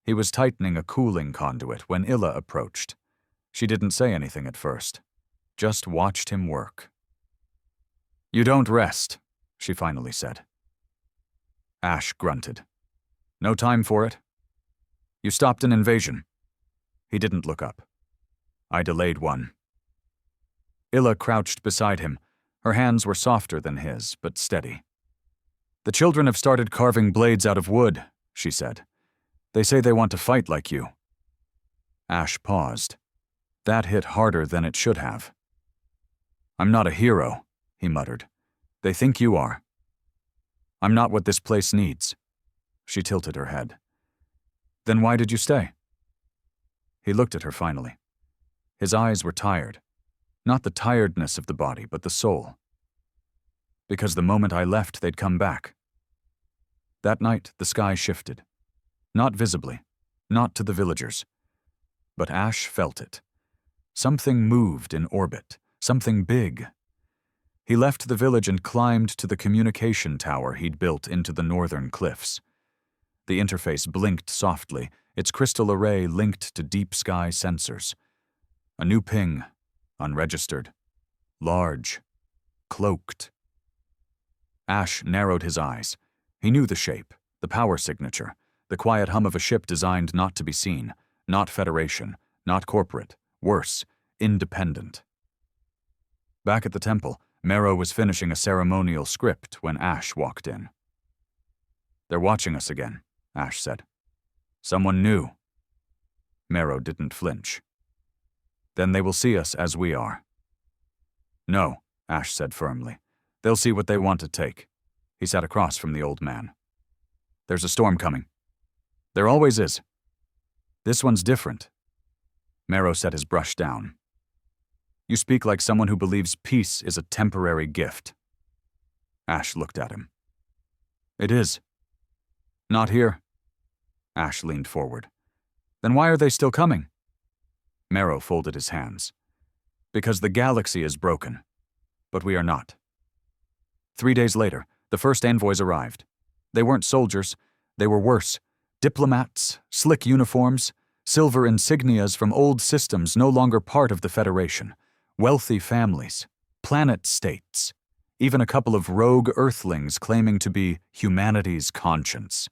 He was tightening a cooling conduit when Illa approached. She didn't say anything at first, just watched him work. "You don't rest," she finally said. Ash grunted. "No time for it. You stopped an invasion." He didn't look up. "I delayed one." Illa crouched beside him. Her hands were softer than his, but steady. "The children have started carving blades out of wood," she said. "They say they want to fight like you." Ash paused. That hit harder than it should have. "I'm not a hero," he muttered. "They think you are." "I'm not what this place needs." She tilted her head. "Then why did you stay?" He looked at her finally. His eyes were tired. Not the tiredness of the body, but the soul. "Because the moment I left, they'd come back." That night, the sky shifted. Not visibly, not to the villagers. But Ash felt it. Something moved in orbit, something big. He left the village and climbed to the communication tower he'd built into the northern cliffs. The interface blinked softly, its crystal array linked to deep sky sensors. A new ping, unregistered, large, cloaked. Ash narrowed his eyes. He knew the shape, the power signature, the quiet hum of a ship designed not to be seen, not Federation, not corporate, worse, independent. Back at the temple, Marrow was finishing a ceremonial script when Ash walked in. "They're watching us again," Ash said. "Someone new." Marrow didn't flinch. "Then they will see us as we are." "No," Ash said firmly. "They'll see what they want to take." He sat across from the old man. "There's a storm coming." "There always is." "This one's different." Marrow set his brush down. "You speak like someone who believes peace is a temporary gift." Ash looked at him. "It is." "Not here." Ash leaned forward. "Then why are they still coming?" Marrow folded his hands. "Because the galaxy is broken. But we are not." 3 days later, the first envoys arrived. They weren't soldiers. They were worse. Diplomats, slick uniforms, silver insignias from old systems no longer part of the Federation. Wealthy families, planet states, even a couple of rogue Earthlings claiming to be humanity's conscience.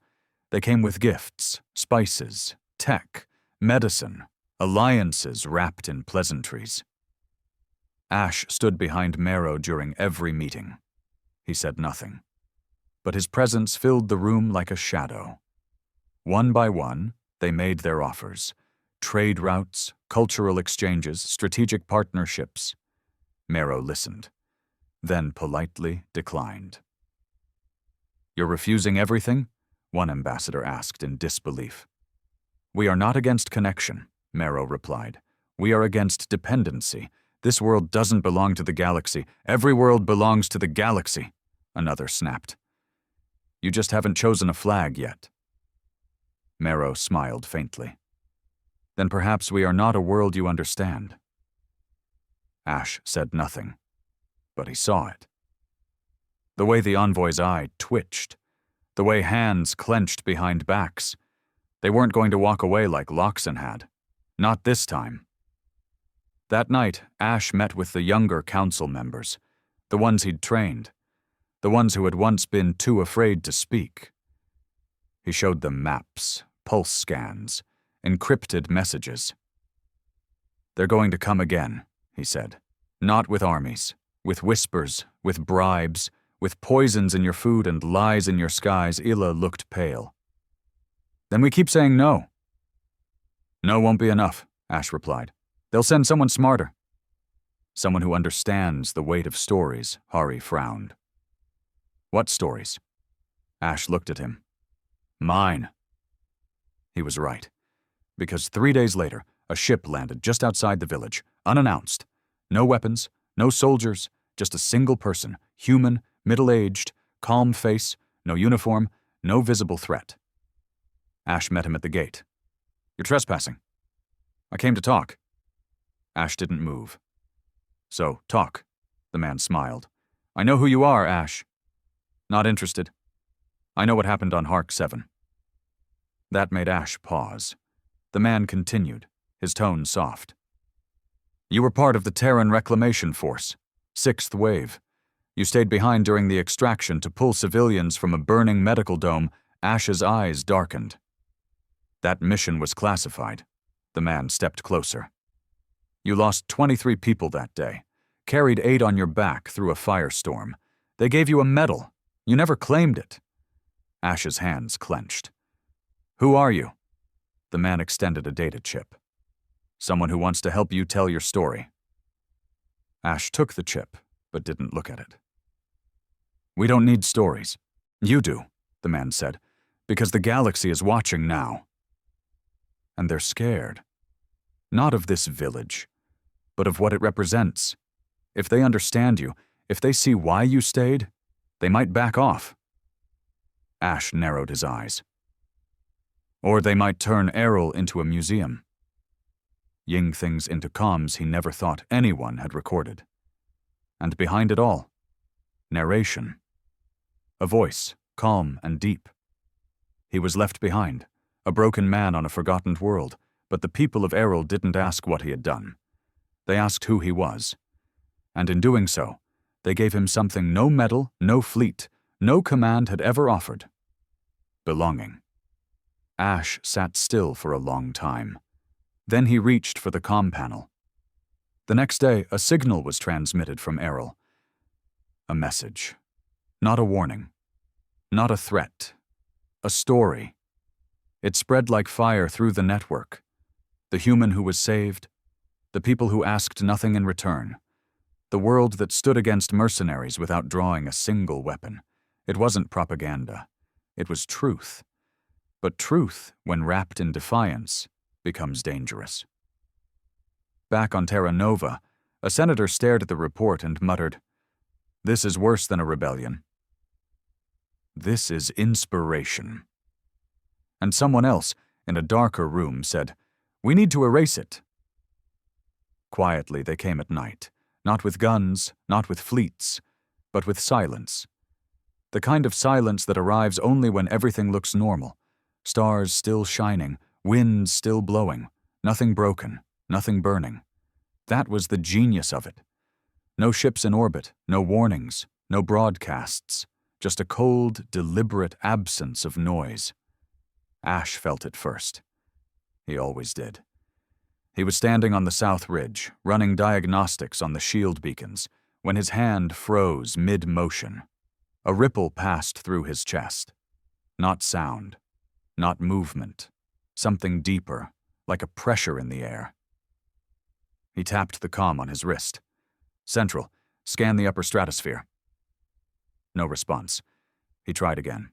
They came with gifts, spices, tech, medicine, alliances wrapped in pleasantries. Ash stood behind Marrow during every meeting. He said nothing, but his presence filled the room like a shadow. One by one, they made their offers. Trade routes, cultural exchanges, strategic partnerships. Marrow listened, then politely declined. "You're refusing everything?" one ambassador asked in disbelief. "We are not against connection," Marrow replied. "We are against dependency. This world doesn't belong to the galaxy. Every world belongs to the galaxy," another snapped. "You just haven't chosen a flag yet." Marrow smiled faintly. "Then perhaps we are not a world you understand." Ash said nothing, but he saw it. The way the envoy's eye twitched, the way hands clenched behind backs. They weren't going to walk away like Loxon had. Not this time. That night, Ash met with the younger council members, the ones he'd trained, the ones who had once been too afraid to speak. He showed them maps, pulse scans, encrypted messages. "They're going to come again," he said. "Not with armies. With whispers, with bribes, with poisons in your food and lies in your skies, Ila looked pale. Then we keep saying no. No won't be enough, Ash replied. They'll send someone smarter. Someone who understands the weight of stories, Hari frowned. What stories? Ash looked at him. Mine. He was right, because 3 days later, a ship landed just outside the village, unannounced. No weapons, no soldiers, just a single person, human, middle-aged, calm face, no uniform, no visible threat. Ash met him at the gate. You're trespassing. I came to talk. Ash didn't move. So, talk, the man smiled. I know who you are, Ash. Not interested. I know what happened on Hark 7. That made Ash pause. The man continued, his tone soft. You were part of the Terran Reclamation Force, 6th Wave. You stayed behind during the extraction to pull civilians from a burning medical dome. Ash's eyes darkened. That mission was classified. The man stepped closer. You lost 23 people that day, carried 8 on your back through a firestorm. They gave you a medal. You never claimed it. Ash's hands clenched. Who are you? The man extended a data chip. Someone who wants to help you tell your story. Ash took the chip, but didn't look at it. We don't need stories. You do, the man said, because the galaxy is watching now. And they're scared. Not of this village, but of what it represents. If they understand you, if they see why you stayed, they might back off. Ash narrowed his eyes. Or they might turn Arrol into a museum. Ying things into comms he never thought anyone had recorded. And behind it all, narration. A voice, calm and deep. He was left behind, a broken man on a forgotten world, but the people of Arrol didn't ask what he had done. They asked who he was. And in doing so, they gave him something no medal, no fleet, no command had ever offered. Belonging. Ash sat still for a long time. Then he reached for the comm panel. The next day, a signal was transmitted from Arrol. A message. Not a warning. Not a threat. A story. It spread like fire through the network. The human who was saved. The people who asked nothing in return. The world that stood against mercenaries without drawing a single weapon. It wasn't propaganda. It was truth. But truth, when wrapped in defiance, becomes dangerous. Back on Terra Nova, a senator stared at the report and muttered, "This is worse than a rebellion. This is inspiration." And someone else, in a darker room, said, "We need to erase it." Quietly they came at night, not with guns, not with fleets, but with silence. The kind of silence that arrives only when everything looks normal. Stars still shining, winds still blowing, nothing broken, nothing burning. That was the genius of it. No ships in orbit, no warnings, no broadcasts, just a cold, deliberate absence of noise. Ash felt it first. He always did. He was standing on the south ridge, running diagnostics on the shield beacons, when his hand froze mid-motion. A ripple passed through his chest. Not sound. Not movement. Something deeper, like a pressure in the air. He tapped the comm on his wrist. Central, scan the upper stratosphere. No response. He tried again.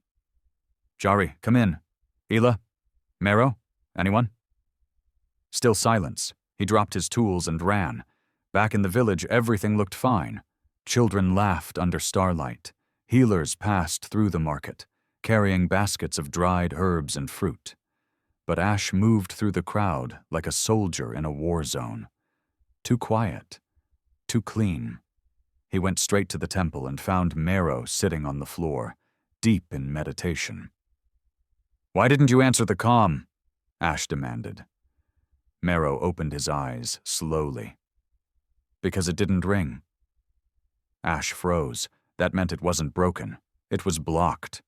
Jari, come in. Ila? Mero? Anyone? Still silence. He dropped his tools and ran. Back in the village, everything looked fine. Children laughed under starlight. Healers passed through the market, carrying baskets of dried herbs and fruit. But Ash moved through the crowd like a soldier in a war zone. Too quiet. Too clean. He went straight to the temple and found Mero sitting on the floor, deep in meditation. "Why didn't you answer the comm?" Ash demanded. Mero opened his eyes slowly. "Because it didn't ring." Ash froze. That meant it wasn't broken. It was blocked.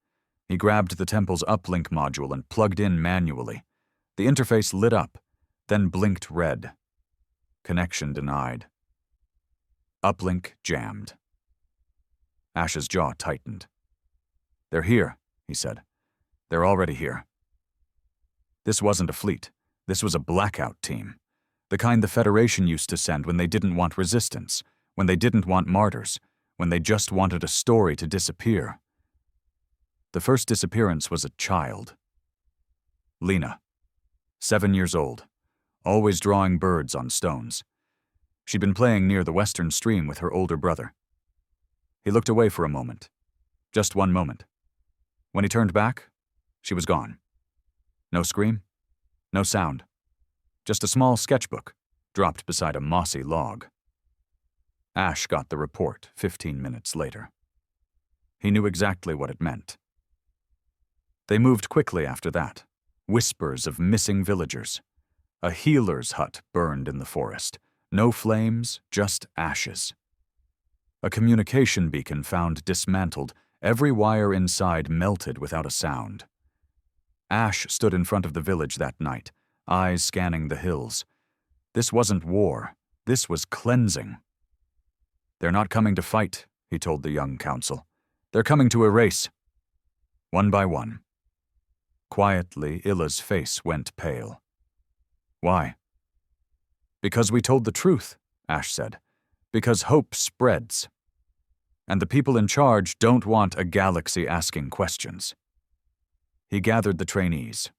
He grabbed the temple's uplink module and plugged in manually. The interface lit up, then blinked red. Connection denied. Uplink jammed. Ash's jaw tightened. "They're here," he said. "They're already here." This wasn't a fleet. This was a blackout team. The kind the Federation used to send when they didn't want resistance, when they didn't want martyrs, when they just wanted a story to disappear. The first disappearance was a child. Lena, 7 years old, always drawing birds on stones. She'd been playing near the western stream with her older brother. He looked away for a moment. Just one moment. When he turned back, she was gone. No scream, no sound. Just a small sketchbook, dropped beside a mossy log. Ash got the report 15 minutes later. He knew exactly what it meant. They moved quickly after that. Whispers of missing villagers. A healer's hut burned in the forest. No flames, just ashes. A communication beacon found dismantled, every wire inside melted without a sound. Ash stood in front of the village that night, eyes scanning the hills. This wasn't war. This was cleansing. "They're not coming to fight," he told the young council. "They're coming to erase." One by one. Quietly, Illa's face went pale. "Why?" "Because we told the truth," Ash said. "Because hope spreads. And the people in charge don't want a galaxy asking questions." He gathered the trainees.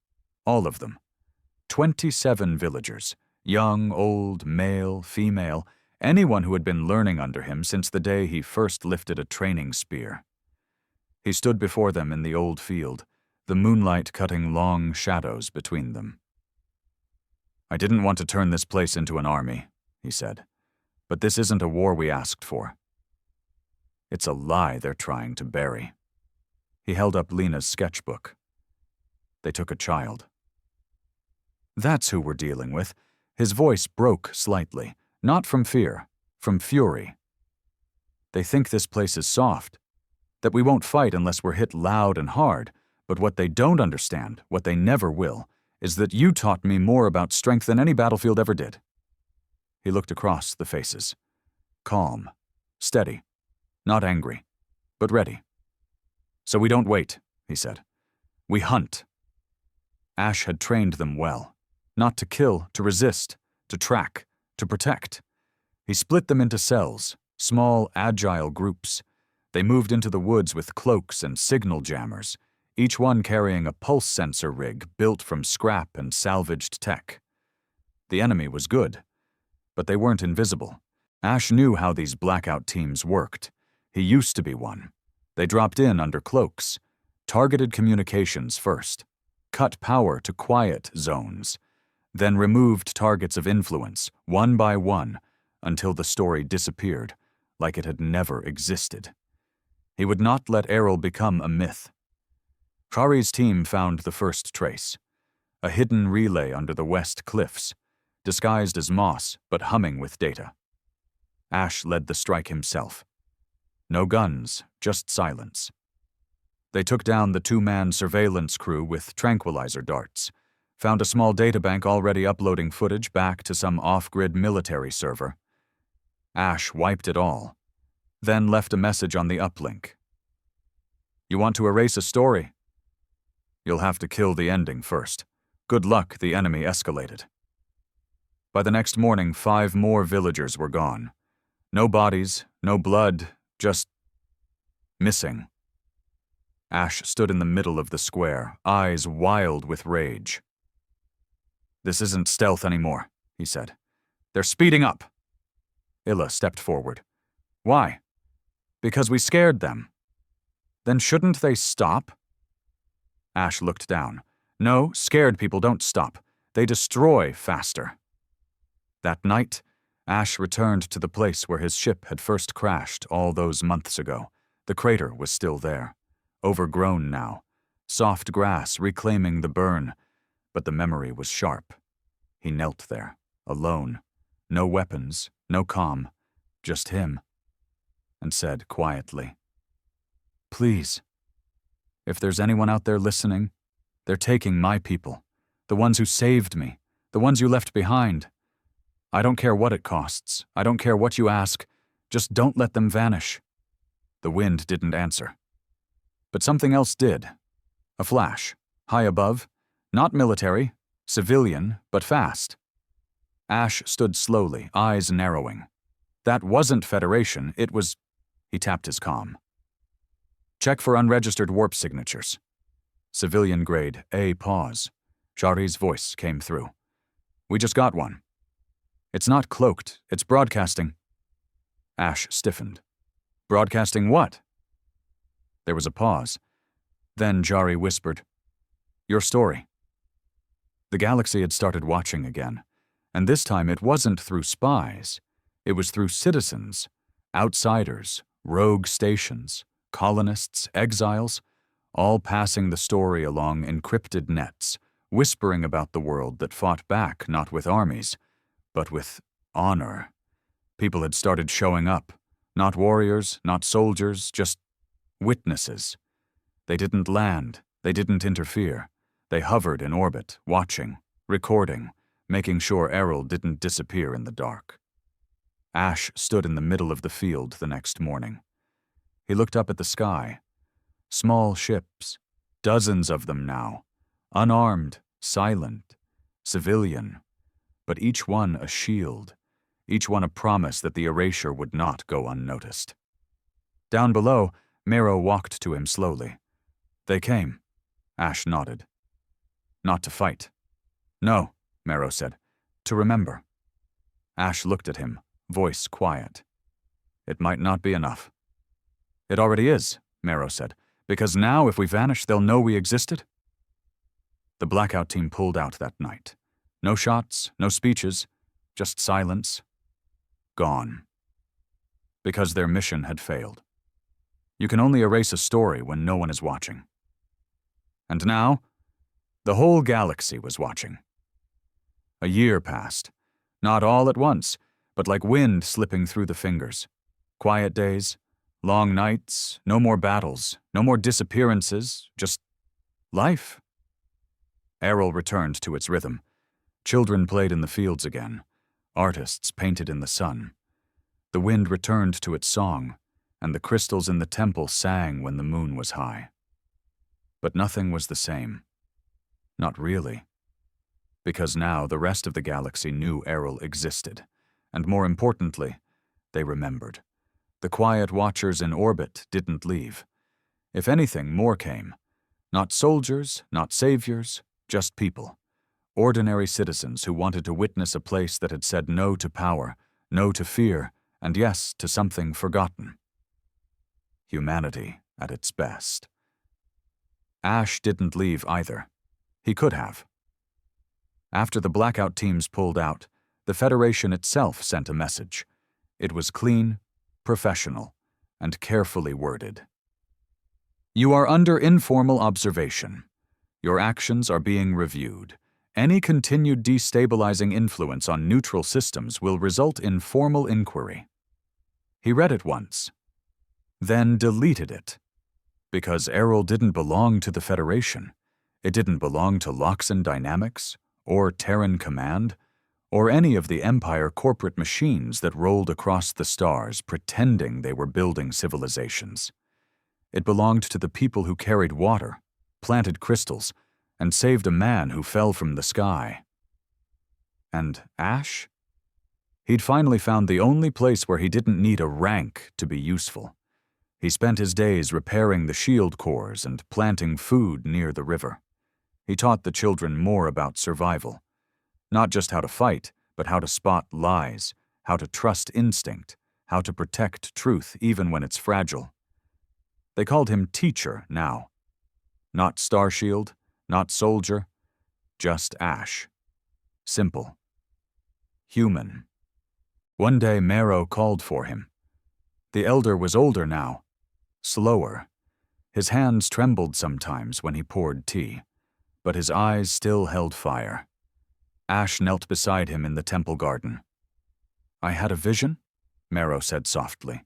All of them. 27 villagers. Young, old, male, female, anyone who had been learning under him since the day he first lifted a training spear. He stood before them in the old field, the moonlight cutting long shadows between them. "I didn't want to turn this place into an army," he said, "but this isn't a war we asked for. It's a lie they're trying to bury." He held up Lena's sketchbook. "They took a child." "That's who we're dealing with." His voice broke slightly, not from fear, from fury. "They think this place is soft, that we won't fight unless we're hit loud and hard, but what they don't understand, what they never will, is that you taught me more about strength than any battlefield ever did." He looked across the faces. Calm, steady, not angry, but ready. "So we don't wait," he said. "We hunt." Ash had trained them well. Not to kill, to resist, to track, to protect. He split them into cells, small, agile groups. They moved into the woods with cloaks and signal jammers, each one carrying a pulse sensor rig built from scrap and salvaged tech. The enemy was good, but they weren't invisible. Ash knew how these blackout teams worked. He used to be one. They dropped in under cloaks, targeted communications first, cut power to quiet zones, then removed targets of influence, one by one, until the story disappeared, like it had never existed. He would not let Arrol become a myth. Kari's team found the first trace, a hidden relay under the west cliffs, disguised as moss but humming with data. Ash led the strike himself. No guns, just silence. They took down the 2-man surveillance crew with tranquilizer darts, found a small databank already uploading footage back to some off-grid military server. Ash wiped it all, then left a message on the uplink. "You want to erase a story? You'll have to kill the ending first. Good luck, the enemy escalated." By the next morning, 5 more villagers were gone. No bodies, no blood, just missing. Ash stood in the middle of the square, eyes wild with rage. "This isn't stealth anymore," he said. "They're speeding up." Illa stepped forward. "Why?" "Because we scared them." "Then shouldn't they stop?" Ash looked down. "No, scared people don't stop. They destroy faster." That night, Ash returned to the place where his ship had first crashed all those months ago. The crater was still there, overgrown now, soft grass reclaiming the burn, but the memory was sharp. He knelt there, alone, no weapons, no comm, just him, and said quietly, "Please, if there's anyone out there listening, they're taking my people, the ones who saved me, the ones you left behind. I don't care what it costs, I don't care what you ask, Just don't let them vanish." The wind didn't answer. But something else did. A flash, high above, not military, civilian, but fast. Ash stood slowly, eyes narrowing. That wasn't Federation, it was... He tapped his comm. "Check for unregistered warp signatures." Civilian grade, A pause. Shari's voice came through. "We just got one. It's not cloaked, it's broadcasting." Ash stiffened. "Broadcasting what?" There was a pause. Then Jari whispered, "Your story." The galaxy had started watching again, and this time it wasn't through spies. It was through citizens, outsiders, rogue stations, colonists, exiles, all passing the story along encrypted nets, whispering about the world that fought back not with armies, but with honor. People had started showing up, not warriors, not soldiers, just witnesses. They didn't land, they didn't interfere. They hovered in orbit, watching, recording, making sure Arrol didn't disappear in the dark. Ash stood in the middle of the field the next morning. He looked up at the sky. Small ships, dozens of them now, unarmed, silent, civilian, but each one a shield, each one a promise that the erasure would not go unnoticed. Down below, Mero walked to him slowly. "They came." Ash nodded. "Not to fight." "No," Mero said. "To remember." Ash looked at him, voice quiet. "It might not be enough." "It already is," Mero said, "because now if we vanish, they'll know we existed." The blackout team pulled out that night. No shots, no speeches, just silence. Gone. Because their mission had failed. You can only erase a story when no one is watching. And now, the whole galaxy was watching. A year passed. Not all at once, but like wind slipping through the fingers. Quiet days, long nights, no more battles, no more disappearances, just life. Arrol returned to its rhythm. Children played in the fields again. Artists painted in the sun. The wind returned to its song, and the crystals in the temple sang when the moon was high. But nothing was the same. Not really. Because now the rest of the galaxy knew Arrol existed, and more importantly, they remembered. The quiet watchers in orbit didn't leave. If anything, more came. Not soldiers, not saviors, just people. Ordinary citizens who wanted to witness a place that had said no to power, no to fear, and yes to something forgotten. Humanity at its best. Ash didn't leave either. He could have. After the blackout teams pulled out, the Federation itself sent a message. It was clean, professional, and carefully worded. "You are under informal observation. Your actions are being reviewed. Any continued destabilizing influence on neutral systems will result in formal inquiry." He read it once, then deleted it. Because Arrol didn't belong to the Federation. It didn't belong to Loxan Dynamics, or Terran Command, or any of the Empire corporate machines that rolled across the stars pretending they were building civilizations. It belonged to the people who carried water, planted crystals, and saved a man who fell from the sky. And Ash? He'd finally found the only place where he didn't need a rank to be useful. He spent his days repairing the shield cores and planting food near the river. He taught the children more about survival. Not just how to fight, but how to spot lies, how to trust instinct, how to protect truth even when it's fragile. They called him Teacher now. Not Starshield, not Soldier, just Ash. Simple. Human. One day Mero called for him. The elder was older now. Slower. His hands trembled sometimes when he poured tea, but his eyes still held fire. Ash knelt beside him in the temple garden. "I had a vision?" Mero said softly.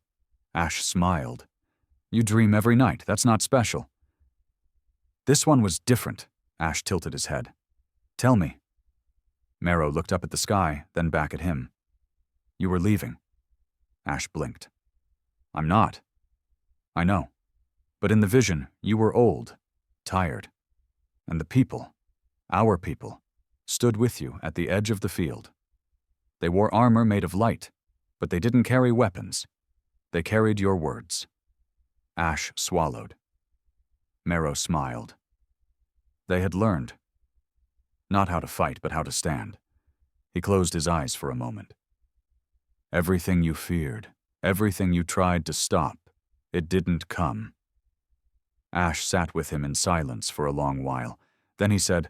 Ash smiled. "You dream every night, that's not special." "This one was different," Ash tilted his head. "Tell me." Mero looked up at the sky, then back at him. "You were leaving." Ash blinked. I'm not. I know. But in the vision, you were old, tired, and the people, our people, stood with you at the edge of the field. They wore armor made of light, but they didn't carry weapons. They carried your words. Ash swallowed. Merrow smiled. They had learned. Not how to fight, but how to stand. He closed his eyes for a moment. Everything you feared, everything you tried to stop, it didn't come. Ash sat with him in silence for a long while. Then he said,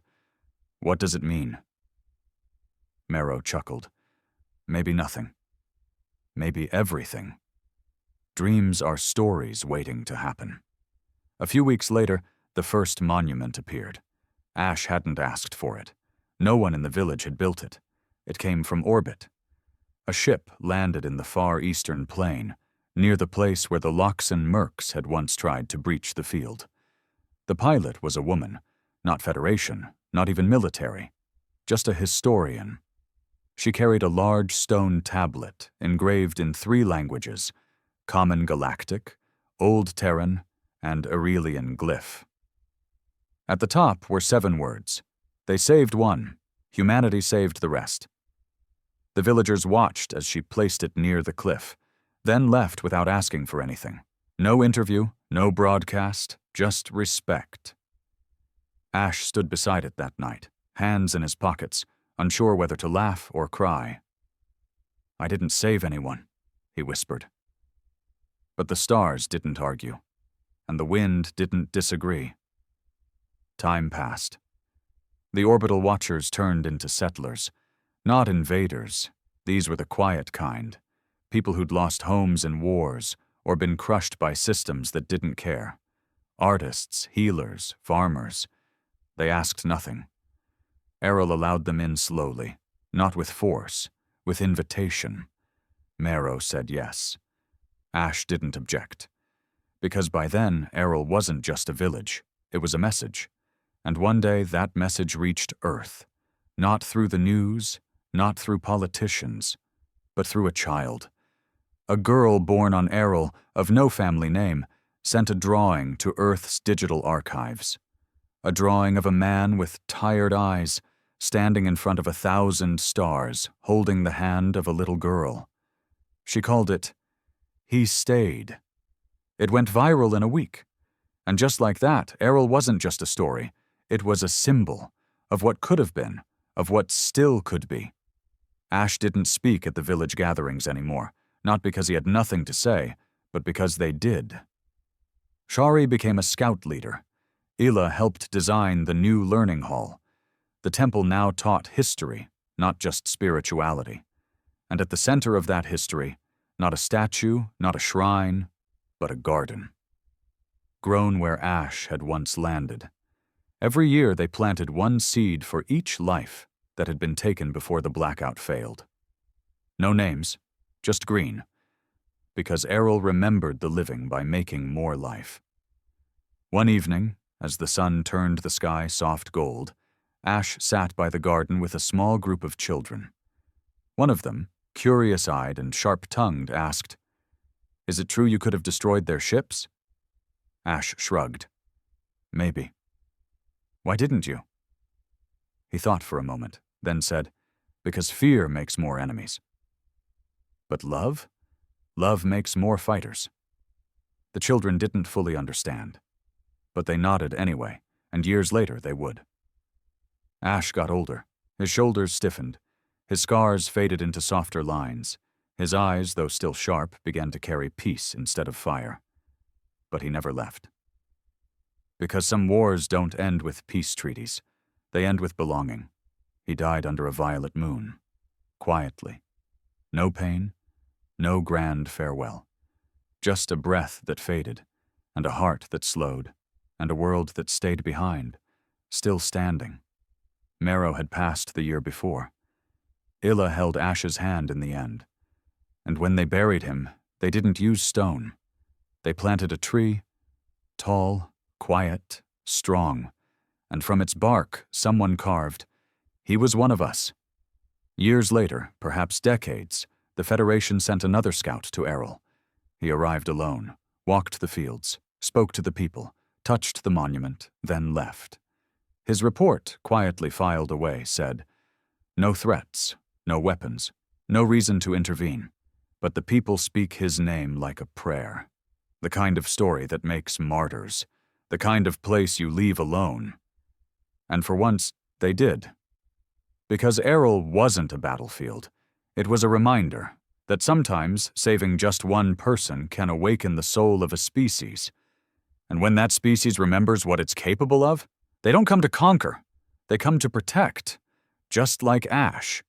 "What does it mean?" Merrow chuckled. Maybe nothing. Maybe everything. Dreams are stories waiting to happen. A few weeks later, the first monument appeared. Ash hadn't asked for it. No one in the village had built it. It came from orbit. A ship landed in the far eastern plain, near the place where the Loxan mercs had once tried to breach the field. The pilot was a woman, not Federation, not even military, just a historian. She carried a large stone tablet engraved in 3 languages, Common Galactic, Old Terran, and Arrelian glyph. At the top were 7 words. They saved one. Humanity saved the rest. The villagers watched as she placed it near the cliff, then left without asking for anything. No interview, no broadcast, just respect. Ash stood beside it that night, hands in his pockets, unsure whether to laugh or cry. "I didn't save anyone," he whispered. But the stars didn't argue, and the wind didn't disagree. Time passed. The orbital watchers turned into settlers, not invaders. These were the quiet kind, people who'd lost homes in wars or been crushed by systems that didn't care. Artists, healers, farmers. They asked nothing. Arrol allowed them in slowly, not with force, with invitation. Merrow said yes. Ash didn't object. Because by then, Arrol wasn't just a village, it was a message. And one day that message reached Earth, not through the news, not through politicians, but through a child. A girl born on Arrol, of no family name, sent a drawing to Earth's digital archives. A drawing of a man with tired eyes, standing in front of 1,000 stars, holding the hand of a little girl. She called it, "He Stayed." It went viral in a week. And just like that, Arrol wasn't just a story. It was a symbol of what could have been, of what still could be. Ash didn't speak at the village gatherings anymore, not because he had nothing to say, but because they did. Shari became a scout leader. Ila helped design the new learning hall. The temple now taught history, not just spirituality. And at the center of that history, not a statue, not a shrine, but a garden. Grown where Ash had once landed. Every year they planted one seed for each life that had been taken before the blackout failed. No names, just green, because Arrol remembered the living by making more life. One evening, as the sun turned the sky soft gold, Ash sat by the garden with a small group of children. One of them, curious-eyed and sharp-tongued, asked, "Is it true you could have destroyed their ships?" Ash shrugged. "Maybe." "Why didn't you?" He thought for a moment, then said, "Because fear makes more enemies." "But love? Love makes more fighters." The children didn't fully understand, but they nodded anyway, and years later they would. Ash got older. His shoulders stiffened. His scars faded into softer lines. His eyes, though still sharp, began to carry peace instead of fire. But he never left. Because some wars don't end with peace treaties. They end with belonging. He died under a violet moon. Quietly. No pain, no grand farewell. Just a breath that faded, and a heart that slowed, and a world that stayed behind, still standing. Merrow had passed the year before. Ila held Ash's hand in the end. And when they buried him, they didn't use stone. They planted a tree, tall, quiet, strong, and from its bark someone carved, "He was one of us." Years later, perhaps decades, the Federation sent another scout to Arrol. He arrived alone, walked the fields, spoke to the people, touched the monument, then left. His report, quietly filed away, said, "No threats, no weapons, no reason to intervene, but the people speak his name like a prayer. The kind of story that makes martyrs, the kind of place you leave alone." And for once, they did. Because Arrol wasn't a battlefield, it was a reminder that sometimes saving just one person can awaken the soul of a species. And when that species remembers what it's capable of, they don't come to conquer, they come to protect, just like Ash.